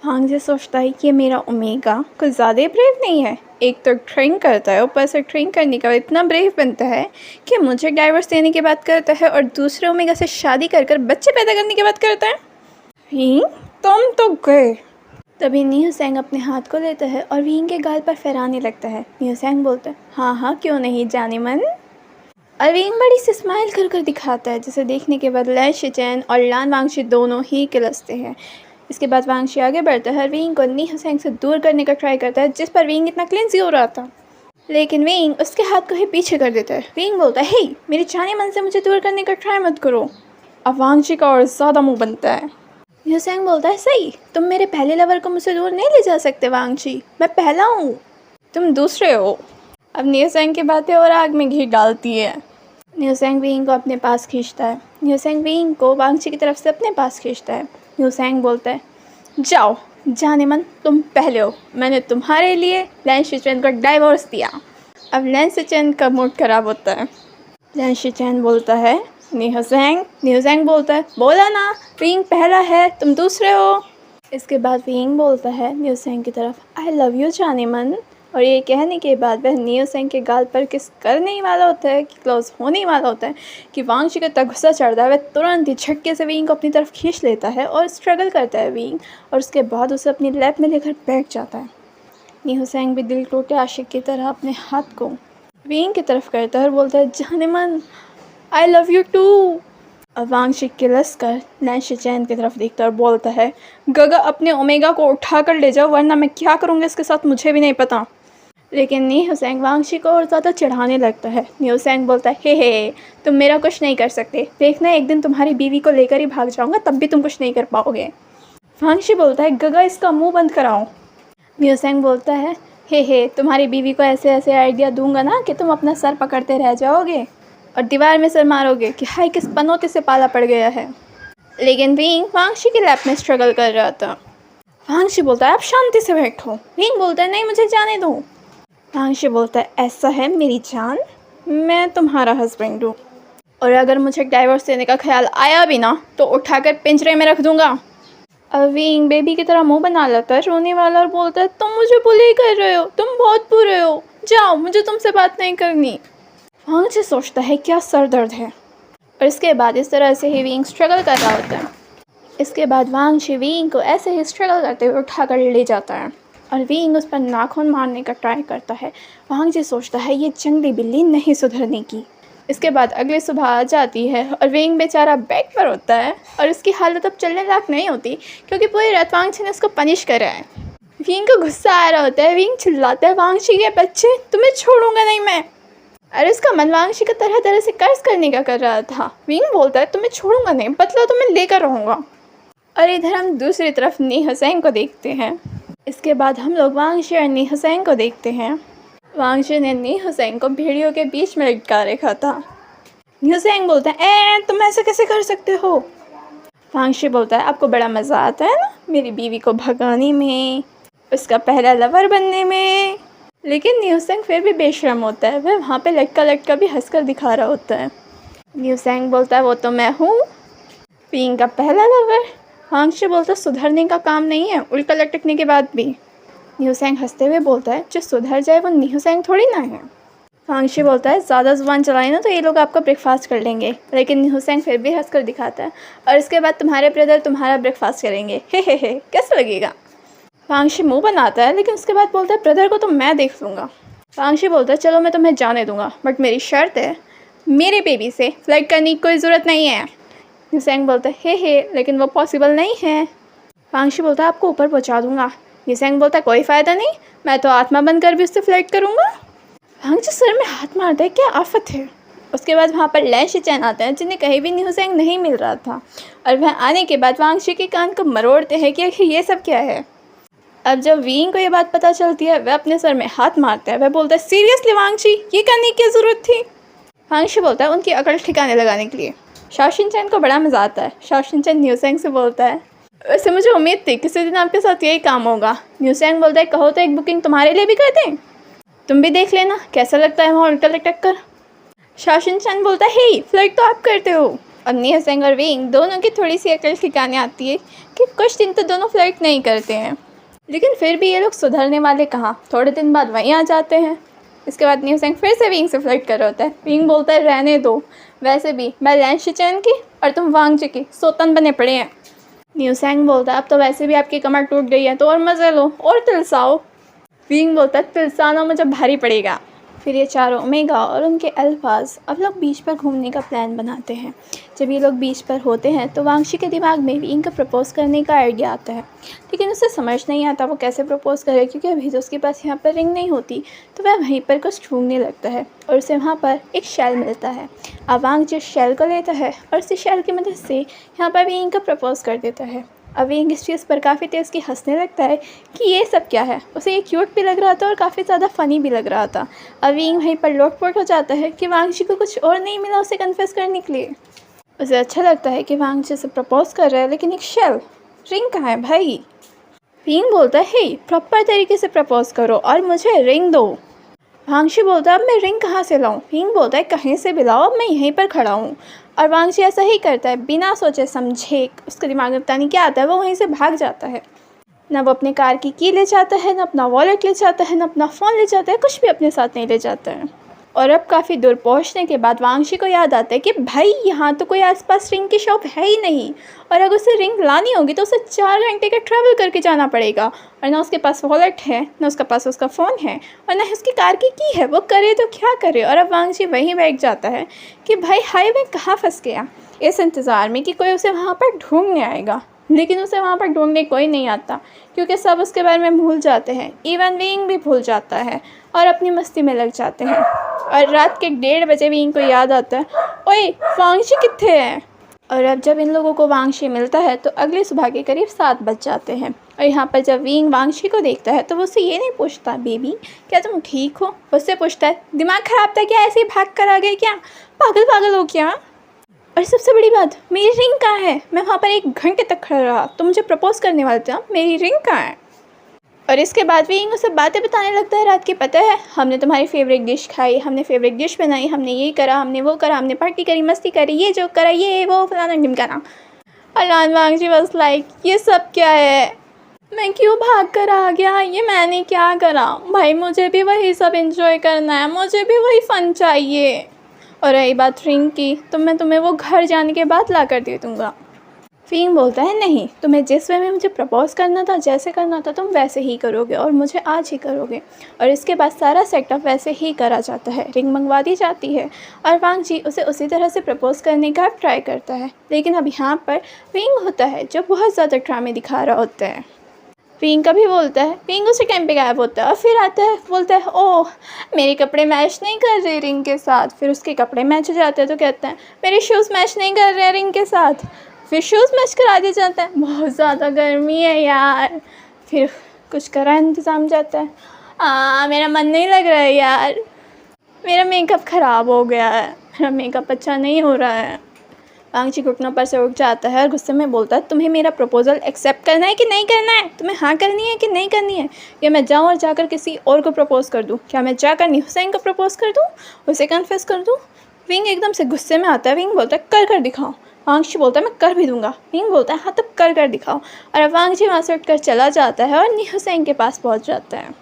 वांग जी सोचता है कि मेरा ओमेगा कुछ ज़्यादा ब्रेव नहीं है। एक तो ड्रिंक करता है, ऊपर से ड्रिंक करने के बाद इतना ब्रेव बनता है कि मुझे डाइवर्स देने की बात करता है और दूसरे ओमेगा से शादी कर कर बच्चे पैदा करने की बात करता है। तुम तो गए। तभी न्यूसेंग अपने हाथ को लेता है और विंग के गाल पर फहराने लगता है। न्यूसेंग बोलता है हाँ हाँ क्यों नहीं जाने मन। और विंग बड़ी से स्माइल कर कर दिखाता है, जिसे देखने के बाद लैन शिचेन और लान वांगशी दोनों ही किलसते हैं। इसके बाद वांगशी आगे बढ़ता है और विंग को न्यूसेंग से दूर करने का ट्राई करता है, जिस पर विंग इतना क्लिंजी हो रहा था, लेकिन विंग उसके हाथ को ही पीछे कर देता है। विंग बोलता है हे मेरे जाने मन से मुझे दूर करने का ट्राई मत करो। अब वांगशी का और ज़्यादा मुँह बनता है। न्यूसेंग बोलता है सही, तुम मेरे पहले लवर को मुझसे दूर नहीं ले जा सकते वांगशी, मैं पहला हूँ, तुम दूसरे हो। अब न्यूसेंग की बातें और आग में घी डालती है। न्यूसेंग विंग को अपने पास खींचता है। न्यूसेंग विंग को वांगशी की तरफ से अपने पास खींचता है। न्यूसेंग बोलता है जाओ जाने मन, तुम पहले हो, मैंने तुम्हारे लिए लैन शिचेन को डाइवोर्स दिया। अब लैन शिचेन का मूड खराब होता है। लैन शिचेन बोलता है न्यूसेंग बोलता है बोला ना विंग पहला है, तुम दूसरे हो। इसके बाद विंग बोलता है न्यूसेंग की तरफ आई लव यू जाने मन, और ये कहने के बाद वह न्यूसेंग के गाल पर किस करने ही वाला होता है कि क्लोज होने ही वाला होता है कि वांगशी को तक गुस्सा चढ़ता है। वह तुरंत ही झटके से विंग को अपनी तरफ खींच लेता है और स्ट्रगल करता है विंग, और उसके बाद उसे अपनी लैप में लेकर बैठ जाता है। न्यूसेंग भी दिल टूटे आशिक की तरह अपने हाथ को विंग की तरफ करता है और बोलता है जाने मन आई लव यू टू। अब वांगशी किलस कर लैन शिचेन की तरफ देखता है और बोलता है गगा अपने ओमेगा को उठा कर ले जाओ, वरना मैं क्या करूँगा इसके साथ मुझे भी नहीं पता। लेकिन न्यूसेंग वांगशी को और ज़्यादा चिढ़ाने लगता है। न्यूसेंग बोलता है हे तुम मेरा कुछ नहीं कर सकते, देखना एक दिन तुम्हारी बीवी को लेकर ही भाग जाऊँगा, तब भी तुम कुछ नहीं कर पाओगे। वांगशी बोलता है गगा इसका मुँह बंद कराओ। न्यूसेंग बोलता है हे तुम्हारी बीवी को ऐसे ऐसे आइडिया दूंगा ना कि तुम अपना सर पकड़ते रह जाओगे और दीवार में सर मारोगे कि हाय किस पनौते से पाला पड़ गया है। लेकिन विंग वांगशी के लैप में स्ट्रगल कर रहा था। वांगशी बोलता है आप शांति से बैठो। विंग बोलता है नहीं मुझे जाने दो। वांगशी बोलता है ऐसा है मेरी जान, मैं तुम्हारा हस्बैंड हूँ, और अगर मुझे डाइवोर्स देने का ख्याल आया भी ना तो उठाकर पिंजरे में रख दूंगा। अब विंग बेबी की तरह मुंह बना लेता है रोने वाला और बोलता है तुम मुझे बुली कर रहे हो, तुम बहुत बुरे हो, जाओ मुझे तुमसे बात नहीं करनी। वांगशी सोचता है क्या सर दर्द है, और इसके बाद इस तरह से ही विंग स्ट्रगल कर रहा होता है। इसके बाद वांगशी विंग को ऐसे ही स्ट्रगल करते हुए उठाकर ले जाता है और विंग उस पर नाखून मारने का ट्राई करता है। वांगशी सोचता है ये जंगली बिल्ली नहीं सुधरने की। इसके बाद अगली सुबह आ जाती है और विंग बेचारा बेड पर होता है और उसकी हालत अब चलने लायक नहीं होती, क्योंकि पूरी रात वांगशी ने उसको पनिश करा है। विंग को गुस्सा आ रहा होता है। विंग चिल्लाता है वांगशी के बच्चे तुम्हें छोड़ूंगा नहीं मैं। अरे उसका मन वांगशी का तरह तरह से कर्ज करने का कर रहा था। विंग बोलता है तुम्हें छोड़ूंगा नहीं, बदला तो मैं लेकर रहूँगा। और इधर हम दूसरी तरफ न्यूसेंग को देखते हैं। इसके बाद हम लोग वांगशी और न्यूसेंग को देखते हैं। वांगशी ने न्यूसेंग को भेड़ियों के बीच में लटका रखा था। न्यूसेंग बोलता है तुम ऐसा कैसे कर सकते हो। वांगशी बोलता है आपको बड़ा मज़ा आता है ना मेरी बीवी को भगाने में, उसका पहला लवर बनने में। लेकिन न्यूसेंग फिर भी बेशर्म होता है, वह वहाँ पे लटका लटका भी हंसकर दिखा रहा होता है। न्यूसेंग बोलता है वो तो मैं हूँ, विंग का पहला लवर। वांगशी बोलता है सुधरने का काम नहीं है, उल्टा लटकने के बाद भी। न्यूसेंग हंसते हुए बोलता है जो सुधर जाए वो न्यूसेंग थोड़ी ना है। वांगशी बोलता है ज़्यादा ज़ुबान चलाई ना तो ये लोग आपका ब्रेकफास्ट कर लेंगे। लेकिन न्यूसेंग फिर भी हंसकर दिखाता है और इसके बाद तुम्हारे ब्रदर तुम्हारा ब्रेकफास्ट करेंगे। हे कैसा लगेगा। वांगशी मुँह बनाता है लेकिन उसके बाद बोलता है ब्रदर को तो मैं देख लूँगा। वांगशी बोलता है चलो मैं तुम्हें जाने दूँगा, बट मेरी शर्त है मेरे बेबी से फ्लर्ट करने की कोई ज़रूरत नहीं है। न्यूसेंग बोलता है हे लेकिन वो पॉसिबल नहीं है। वांगशी बोलता है आपको ऊपर पहुंचा दूंगा। न्यूसेंग बोलता है कोई फ़ायदा नहीं, मैं तो आत्मा बंद कर भी उससे फ्लर्ट करूंगा। वांगशी सर में हाथ मारता है क्या आफत है। उसके बाद वहाँ पर लैन शिचेन आते हैं जिन्हें कहीं भी न्यूसेंग नहीं मिल रहा था, और वह आने के बाद वांगशी के कान को मरोड़ते हैं कि आखिर ये सब क्या है। अब जब विंग को ये बात पता चलती है वह अपने सर में हाथ मारता है। वह बोलता है सीरियसली वांगशी ये करने की ज़रूरत थी। वांगशी बोलता है उनकी अकल ठिकाने लगाने के लिए। शाओ शिनचैन को बड़ा मज़ा आता है। शाओ शिनचैन न्यूसेंग से बोलता है वैसे मुझे उम्मीद थी किसी दिन आपके साथ यही काम होगा। न्यूसेंग बोलता है कहो तो एक बुकिंग तुम्हारे लिए भी कर दें। तुम भी देख लेना कैसा लगता है वहाँ उल्टा लटक कर। शाओशिन चैन बोलता है हे फ्लर्ट तो आप करते हो। अब निहा सेंग और विंग दोनों की थोड़ी सी अकल ठिकाने आती है कि कुछ दिन तो दोनों फ्लर्ट नहीं करते हैं, लेकिन फिर भी ये लोग सुधरने वाले कहाँ, थोड़े दिन बाद वहीं आ जाते हैं। इसके बाद निहा सेंग फिर से विंग से फ्लर्ट कर रहा होता है। विंग बोलता है रहने दो, वैसे भी मैं लैन शिचैन की और तुम वांग जी की सोतन बने पड़े हैं। निहा सेंग बोलता है अब तो वैसे भी आपकी कमर टूट गई है तो और मज़े लो और तिलसाओ। विंग बोलता है तिलसाना मुझे भारी पड़ेगा। फिर ये चारों ओमेगा और उनके अल्फाज अब लोग बीच पर घूमने का प्लान बनाते हैं। जब ये लोग बीच पर होते हैं तो वांगशी के दिमाग में विंग को प्रपोज़ करने का आइडिया आता है, लेकिन उसे समझ नहीं आता वो कैसे प्रपोज़ करे, क्योंकि अभी तो उसके पास यहाँ पर रिंग नहीं होती। तो वह वहीं पर कुछ ढूंढने लगता है और उसे वहाँ पर एक शेल मिलता है। अब वांग जिस शेल को लेता है और उसी शेल की मदद से यहाँ पर विंग को प्रपोज़ कर देता है। अब विंग इस चीज़ पर काफ़ी तेज़ की हंसने लगता है कि ये सब क्या है। उसे ये क्यूट भी लग रहा था और काफ़ी ज़्यादा फ़नी भी लग रहा था। अब विंग वहीं पर लोटपोट हो जाता है कि वांगजी को कुछ और नहीं मिला उसे कन्फेस करने के लिए। उसे अच्छा लगता है कि वांगजी से प्रपोज कर रहा है, लेकिन एक शेल रिंग कहाँ है भाई। विंग बोलता है हे प्रॉपर तरीके से प्रपोज करो और मुझे रिंग दो। वांगशी बोलता है अब मैं रिंग कहाँ से लाऊं। विंग बोलता है कहीं से भी लाओ, अब मैं यहीं पर खड़ा हूँ। और वांगशी ऐसा ही करता है, बिना सोचे समझे। उसके दिमाग में पता नहीं क्या आता है, वो वहीं से भाग जाता है। ना वो अपने कार की ले जाता है, ना अपना वॉलेट ले जाता है, ना अपना फ़ोन ले जाता है, कुछ भी अपने साथ नहीं ले जाता है। और अब काफ़ी दूर पहुंचने के बाद वांगशी को याद आता है कि भाई यहाँ तो कोई आसपास रिंग की शॉप है ही नहीं, और अगर उसे रिंग लानी होगी तो उसे 4 घंटे का ट्रैवल करके जाना पड़ेगा। और ना उसके पास वॉलेट है, ना उसके पास उसका फ़ोन है, और ना ही उसकी कार की है। वो करे तो क्या करे। और अब वांगशी वहीं बैठ जाता है कि भाई हाई मैं कहाँ फंस गया, इस इंतज़ार में कि कोई उसे वहाँ पर ढूंढने आएगा। लेकिन उसे वहाँ पर ढूंढने कोई नहीं आता, क्योंकि सब उसके बारे में भूल जाते हैं। इवन विंग भी भूल जाता है और अपनी मस्ती में लग जाते हैं। और रात के 1:30 बजे विंग को याद आता है ओए वांगशी कित्थे है। और अब जब इन लोगों को वांगशी मिलता है तो अगली सुबह के करीब 7 बज जाते हैं। और यहाँ पर जब विंग वांगशी को देखता है तो वो उससे ये नहीं पूछता बेबी क्या तुम ठीक हो, उससे पूछता है दिमाग ख़राब था क्या, ऐसे ही भाग कर आ गए क्या, पागल हो क्या। और सबसे बड़ी बात मेरी रिंग कहाँ है, मैं वहाँ पर 1 घंटे तक खड़ा रहा, तुम मुझे प्रपोज़ करने वाले थे, मेरी रिंग कहाँ है। और इसके बाद विंग उसे बातें बताने लगता है रात की, पता है हमने तुम्हारी फेवरेट डिश खाई, हमने फेवरेट डिश बनाई, हमने ये करा, हमने वो करा, हमने पार्टी करी, मस्ती करी, ये जो करा, ये वो फलाना ढिमकाना। और वांगजी वाज लाइक ये सब क्या है, मैं क्यों भाग कर आ गया, ये मैंने क्या करा, भाई मुझे भी वही सब एंजॉय करना है, मुझे भी वही फ़न चाहिए। और रही बात रिंग की तो मैं तुम्हें वो घर जाने के बाद ला कर दे दूँगा। विंग बोलता है नहीं, तुम्हें जिस वे में मुझे प्रपोज़ करना था, जैसे करना था तुम वैसे ही करोगे और मुझे आज ही करोगे। और इसके बाद सारा सेटअप वैसे ही करा जाता है, रिंग मंगवा दी जाती है और वांगजी उसे उसी तरह से प्रपोज़ करने का ट्राई करता है। लेकिन अब यहाँ पर विंग होता है जो बहुत ज़्यादा ड्रामे दिखा रहा होता है। विंग का भी बोलता है, विंग उसी टाइम पे गायब होता है और फिर आता है बोलता है ओह मेरे कपड़े मैच नहीं कर रहे रिंग के साथ। फिर उसके कपड़े मैच हो जाते हैं तो कहता है मेरे शूज़ मैच नहीं कर रहे रिंग के साथ। फिर शूज़ मैच करा दिया जाता है, बहुत ज़्यादा गर्मी है यार। फिर कुछ करा इंतज़ाम जाता है, मेरा मन नहीं लग रहा है यार, मेरा मेकअप ख़राब हो गया है, मेरा मेकअप अच्छा नहीं हो रहा है। वांगजी घुटनों पर से उठ जाता है और गुस्से में बोलता है तुम्हें मेरा प्रपोज़ल एक्सेप्ट करना है कि नहीं करना है, तुम्हें हाँ करनी है कि नहीं करनी है, या मैं जाऊँ और जाकर किसी और को प्रपोज़ कर दूँ, क्या मैं जाकर निहा सेंग को प्रपोज़ कर दूँ, उसे कन्फेस कर दूँ। विंग एकदम से गुस्से में आता है, विंग बोलता है कर दिखाओ। वांगजी बोलता है मैं कर भी दूंगा। विंग बोलता है हाँ तो कर दिखाओ। और अब वांगजी वहाँ से उठकर चला जाता है और निहा सेंग के पास पहुँच जाता है।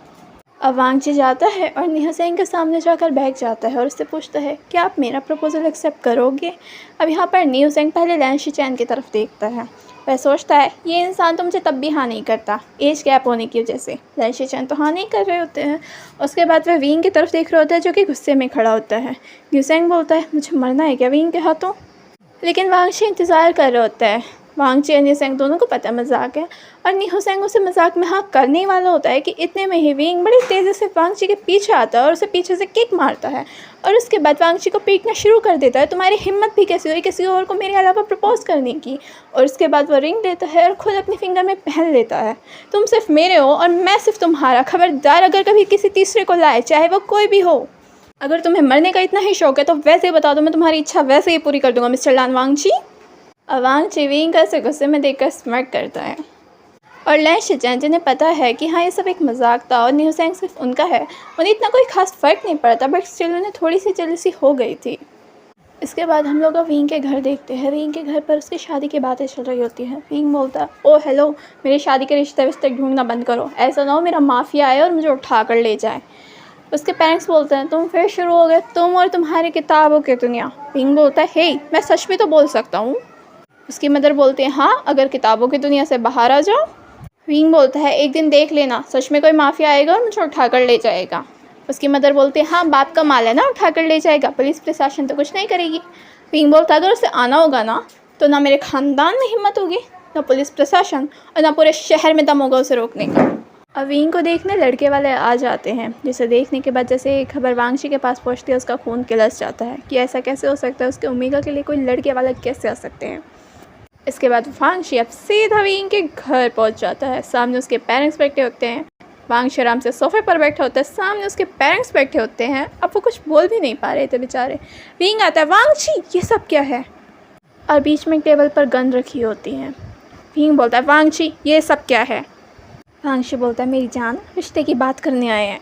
अब वांगजी जाता है और निहा सेंग के सामने जाकर बैठ जाता है और उससे पूछता है क्या आप मेरा प्रपोज़ल एक्सेप्ट करोगे। अब यहाँ पर निहा सेंग पहले लैन शिचैन की तरफ देखता है, वह सोचता है ये इंसान तो मुझे तब भी हाँ नहीं करता, एज गैप होने की वजह से। लैन शिचैन तो हाँ नहीं कर रहे होते हैं। उसके बाद वह विंग की तरफ देख रहा होता है जो कि गुस्से में खड़ा होता है। निहा सेंग बोलता है मुझे मरना है क्या विंग के हाथों, लेकिन वांगजी इंतज़ार कर रहा होता है। वांगजी और निहा सेंग दोनों को पता है मजाक है और निहा सेंग उसे मजाक में हाँ करने वाला होता है कि इतने में ही विंग बड़ी तेज़ी से वांगजी के पीछे आता है और उसे पीछे से किक मारता है और उसके बाद वांगजी को पीटना शुरू कर देता है, तुम्हारी हिम्मत भी कैसी हुई किसी और को मेरे अलावा प्रपोज़ करने की। और उसके बाद वो रिंग लेता है और खुद अपने फिंगर में पहन लेता है, तुम सिर्फ मेरे हो और मैं सिर्फ तुम्हारा, खबरदार अगर कभी किसी तीसरे को लाए चाहे वो कोई भी हो। अगर तुम्हें मरने का इतना ही शौक है तो वैसे ही बता दो, मैं तुम्हारी इच्छा वैसे ही पूरी कर दूंगा मिस्टर लान वांगजी। वांगजी विंग का से गुस्से में देखकर स्मार्ट करता है। और लैन शिचेन जिन्हें पता है कि हाँ ये सब एक मजाक था और न्यूसेंग सिर्फ उनका है, उन्हें इतना कोई खास फ़र्क नहीं पड़ता, बट स्टिल उन्हें थोड़ी सी जेलसी हो गई थी। इसके बाद हम लोग विंग के घर देखते हैं। विंग के घर पर उसकी शादी की बातें चल रही होती हैं। विंग बोलता है, ओ हेलो, मेरी शादी के रिश्ते विश्ते ढूंढना बंद करो, ऐसा ना हो मेरा माफिया आए और मुझे उठा कर ले जाए। उसके पेरेंट्स बोलते हैं, तुम फिर शुरू हो गए, तुम और तुम्हारी किताबों की दुनिया। विंग बोलता है, हे मैं सच भी तो बोल सकता हूँ। उसकी मदर बोलती है, हाँ अगर किताबों की दुनिया से बाहर आ जाओ। विंग बोलता है, एक दिन देख लेना, सच में कोई माफिया आएगा और मुझे उठा कर ले जाएगा। उसकी मदर बोलती है, हाँ बाप का माल है ना, उठा कर ले जाएगा, पुलिस प्रशासन तो कुछ नहीं करेगी। विंग बोलता है, अगर उसे आना होगा ना तो ना मेरे ख़ानदान में हिम्मत होगी, ना पुलिस प्रशासन, और ना पूरे शहर में दम होगा उसे रोकने का। अब विंग को देखने लड़के वाले आ जाते हैं, जिसे देखने के बाद जैसे खबर वांगशी के पास पहुंचती है उसका खून खिलस जाता है कि ऐसा कैसे हो सकता है, उसके ओमेगा के लिए कोई लड़के वाला कैसे आ सकते हैं। इसके बाद वांगशी अब सीधा विंग के घर पहुंच जाता है। सामने उसके पेरेंट्स बैठे होते हैं। वांगशी आराम से सोफे पर बैठा होता है, सामने उसके पेरेंट्स बैठे होते हैं। अब वो कुछ बोल भी नहीं पा रहे थे बेचारे। विंग आता है, वांगशी ये सब क्या है, और बीच में टेबल पर गन रखी होती है। विंग बोलता है, वांगशी ये सब क्या है। वांगशी बोलता है, मेरी जान रिश्ते की बात करने आए हैं।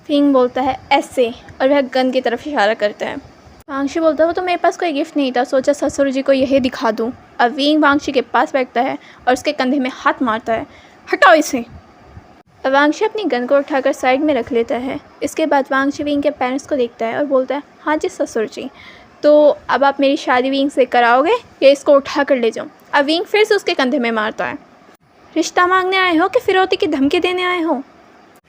विंग बोलता है, ऐसे, और वह गन की तरफ इशारा करता है। वांगशी बोलता है, वो तो मेरे पास कोई गिफ्ट नहीं था, सोचा ससुर जी को यही दिखा दूं। अब विंग वांगशी के पास बैठता है और उसके कंधे में हाथ मारता है, हटाओ इसे। अब वांगशी अपनी गन को उठाकर साइड में रख लेता है। इसके बाद वांगशी विंग के पेरेंट्स को देखता है और बोलता है, हाँ जी ससुर जी, तो अब आप मेरी शादी विंग से कराओगे या इसको उठा कर ले जाऊँ। अब विंग फिर से उसके कंधे में मारता है, रिश्ता मांगने आए हो कि फिरौती की धमकी देने आए हो।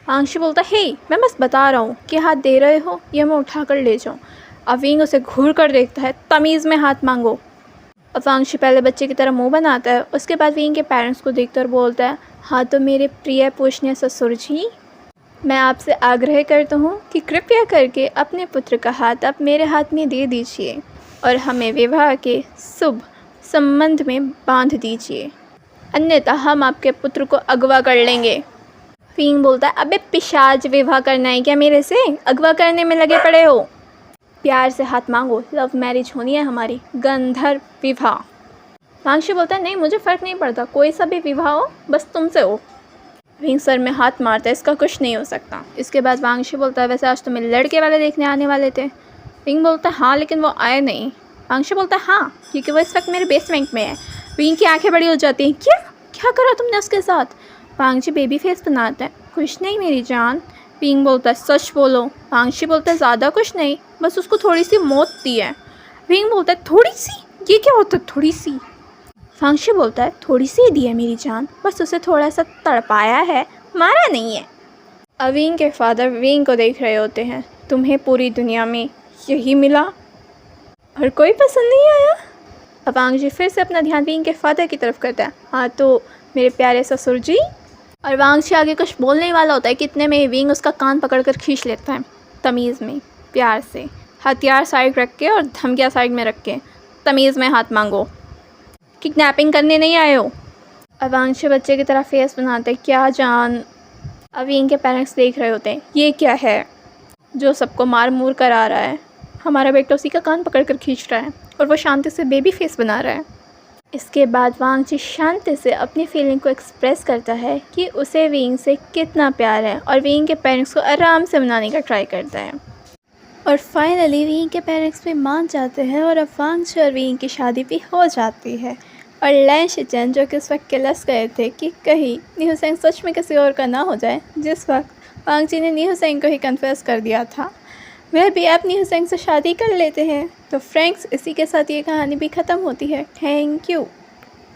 वांगशी बोलता है, हे मैं बस बता रहा हूँ कि हाथ दे रहे हो या मैं उठा कर ले जाऊँ। अब विंग उसे घूर कर देखता है, तमीज़ में हाथ मांगो। अब वांगशी पहले बच्चे की तरह मुंह बनाता है, उसके बाद विंग के पेरेंट्स को देखकर बोलता है, हाँ तो मेरे प्रिय पूजनीय ससुर जी, मैं आपसे आग्रह करता हूँ कि कृपया करके अपने पुत्र का हाथ आप मेरे हाथ में दे दीजिए और हमें विवाह के शुभ संबंध में बांध दीजिए, अन्यथा हम आपके पुत्र को अगवा कर लेंगे। विंग बोलता है, अबे पिशाच, विवाह करना है क्या मेरे से, अगवा करने में लगे पड़े हो। प्यार से हाथ मांगो, लव मैरिज होनी है हमारी, गंधर्व विवाह। वांगशी बोलता है, नहीं मुझे फ़र्क नहीं पड़ता, कोई सा भी विवाह हो, बस तुमसे हो। विंग सर में हाथ मारता है, इसका कुछ नहीं हो सकता। इसके बाद वांगशी बोलता है, वैसे आज तुम्हें लड़के वाले देखने आने वाले थे। विंग बोलता है, हाँ लेकिन वो आए नहीं। वांगशी बोलता है, हाँ क्योंकि वो इस वक्त मेरे बेसमेंट में है। विंग की आंखें बड़ी हो जाती हैं, क्या क्या करा तुमने उसके साथ। वांगशी बेबी फेस बनाता है, कुछ नहीं मेरी जान। विंग बोलता है, सच बोलो। वांगशी बोलता है, ज़्यादा कुछ नहीं, बस उसको थोड़ी सी मौत दी है। विंग बोलता है, थोड़ी सी, ये क्या होता है थोड़ी सी। वांगशी बोलता है, थोड़ी सी दी है मेरी जान, बस उसे थोड़ा सा तड़पाया है, मारा नहीं है। अब विंग के फादर विंग को देख रहे होते हैं, तुम्हें पूरी दुनिया में यही मिला और कोई पसंद नहीं आया। अब वांगशी फिर से अपना ध्यान विंग के फादर की तरफ करता है, हाँ तो मेरे प्यारे ससुर जी। और वांगशी आगे कुछ बोलने वाला होता है कि इतने में विंग उसका कान पकड़कर खींच लेता है, तमीज़ में, प्यार से, हथियार साइड रख के और धमकियाँ साइड में रख के, तमीज़ में हाथ मांगो, किडनैपिंग करने नहीं आए हो। अब वांगशी बच्चे की तरह फेस बनाते हैं, क्या जान। अब विंग के पेरेंट्स देख रहे होते हैं, ये क्या है जो सबको मार मूर कर आ रहा है, हमारा बेटा उसी का कान पकड़ कर खींच रहा है और वो शांति से बेबी फेस बना रहा है। इसके बाद वांगशी शांति से अपनी फीलिंग को एक्सप्रेस करता है कि उसे विंग से कितना प्यार है और विंग के पेरेंट्स को आराम से मनाने का ट्राई करता है। और फाइनली विंग के पेरेंट्स भी मान जाते हैं और अब वांगशी और विंग की शादी भी हो जाती है। और लैन शिचेन जो कि उस वक्त किलस गए थे कि कहीं न्यूसेंग सच में किसी और का ना हो जाए, जिस वक्त वांगशी ने न्यूसेंग को ही कन्फेस कर दिया था, वह भी अब न्यूसेंग से शादी कर लेते हैं। तो फ्रेंड्स, इसी के साथ ये कहानी भी ख़त्म होती है। Thank you.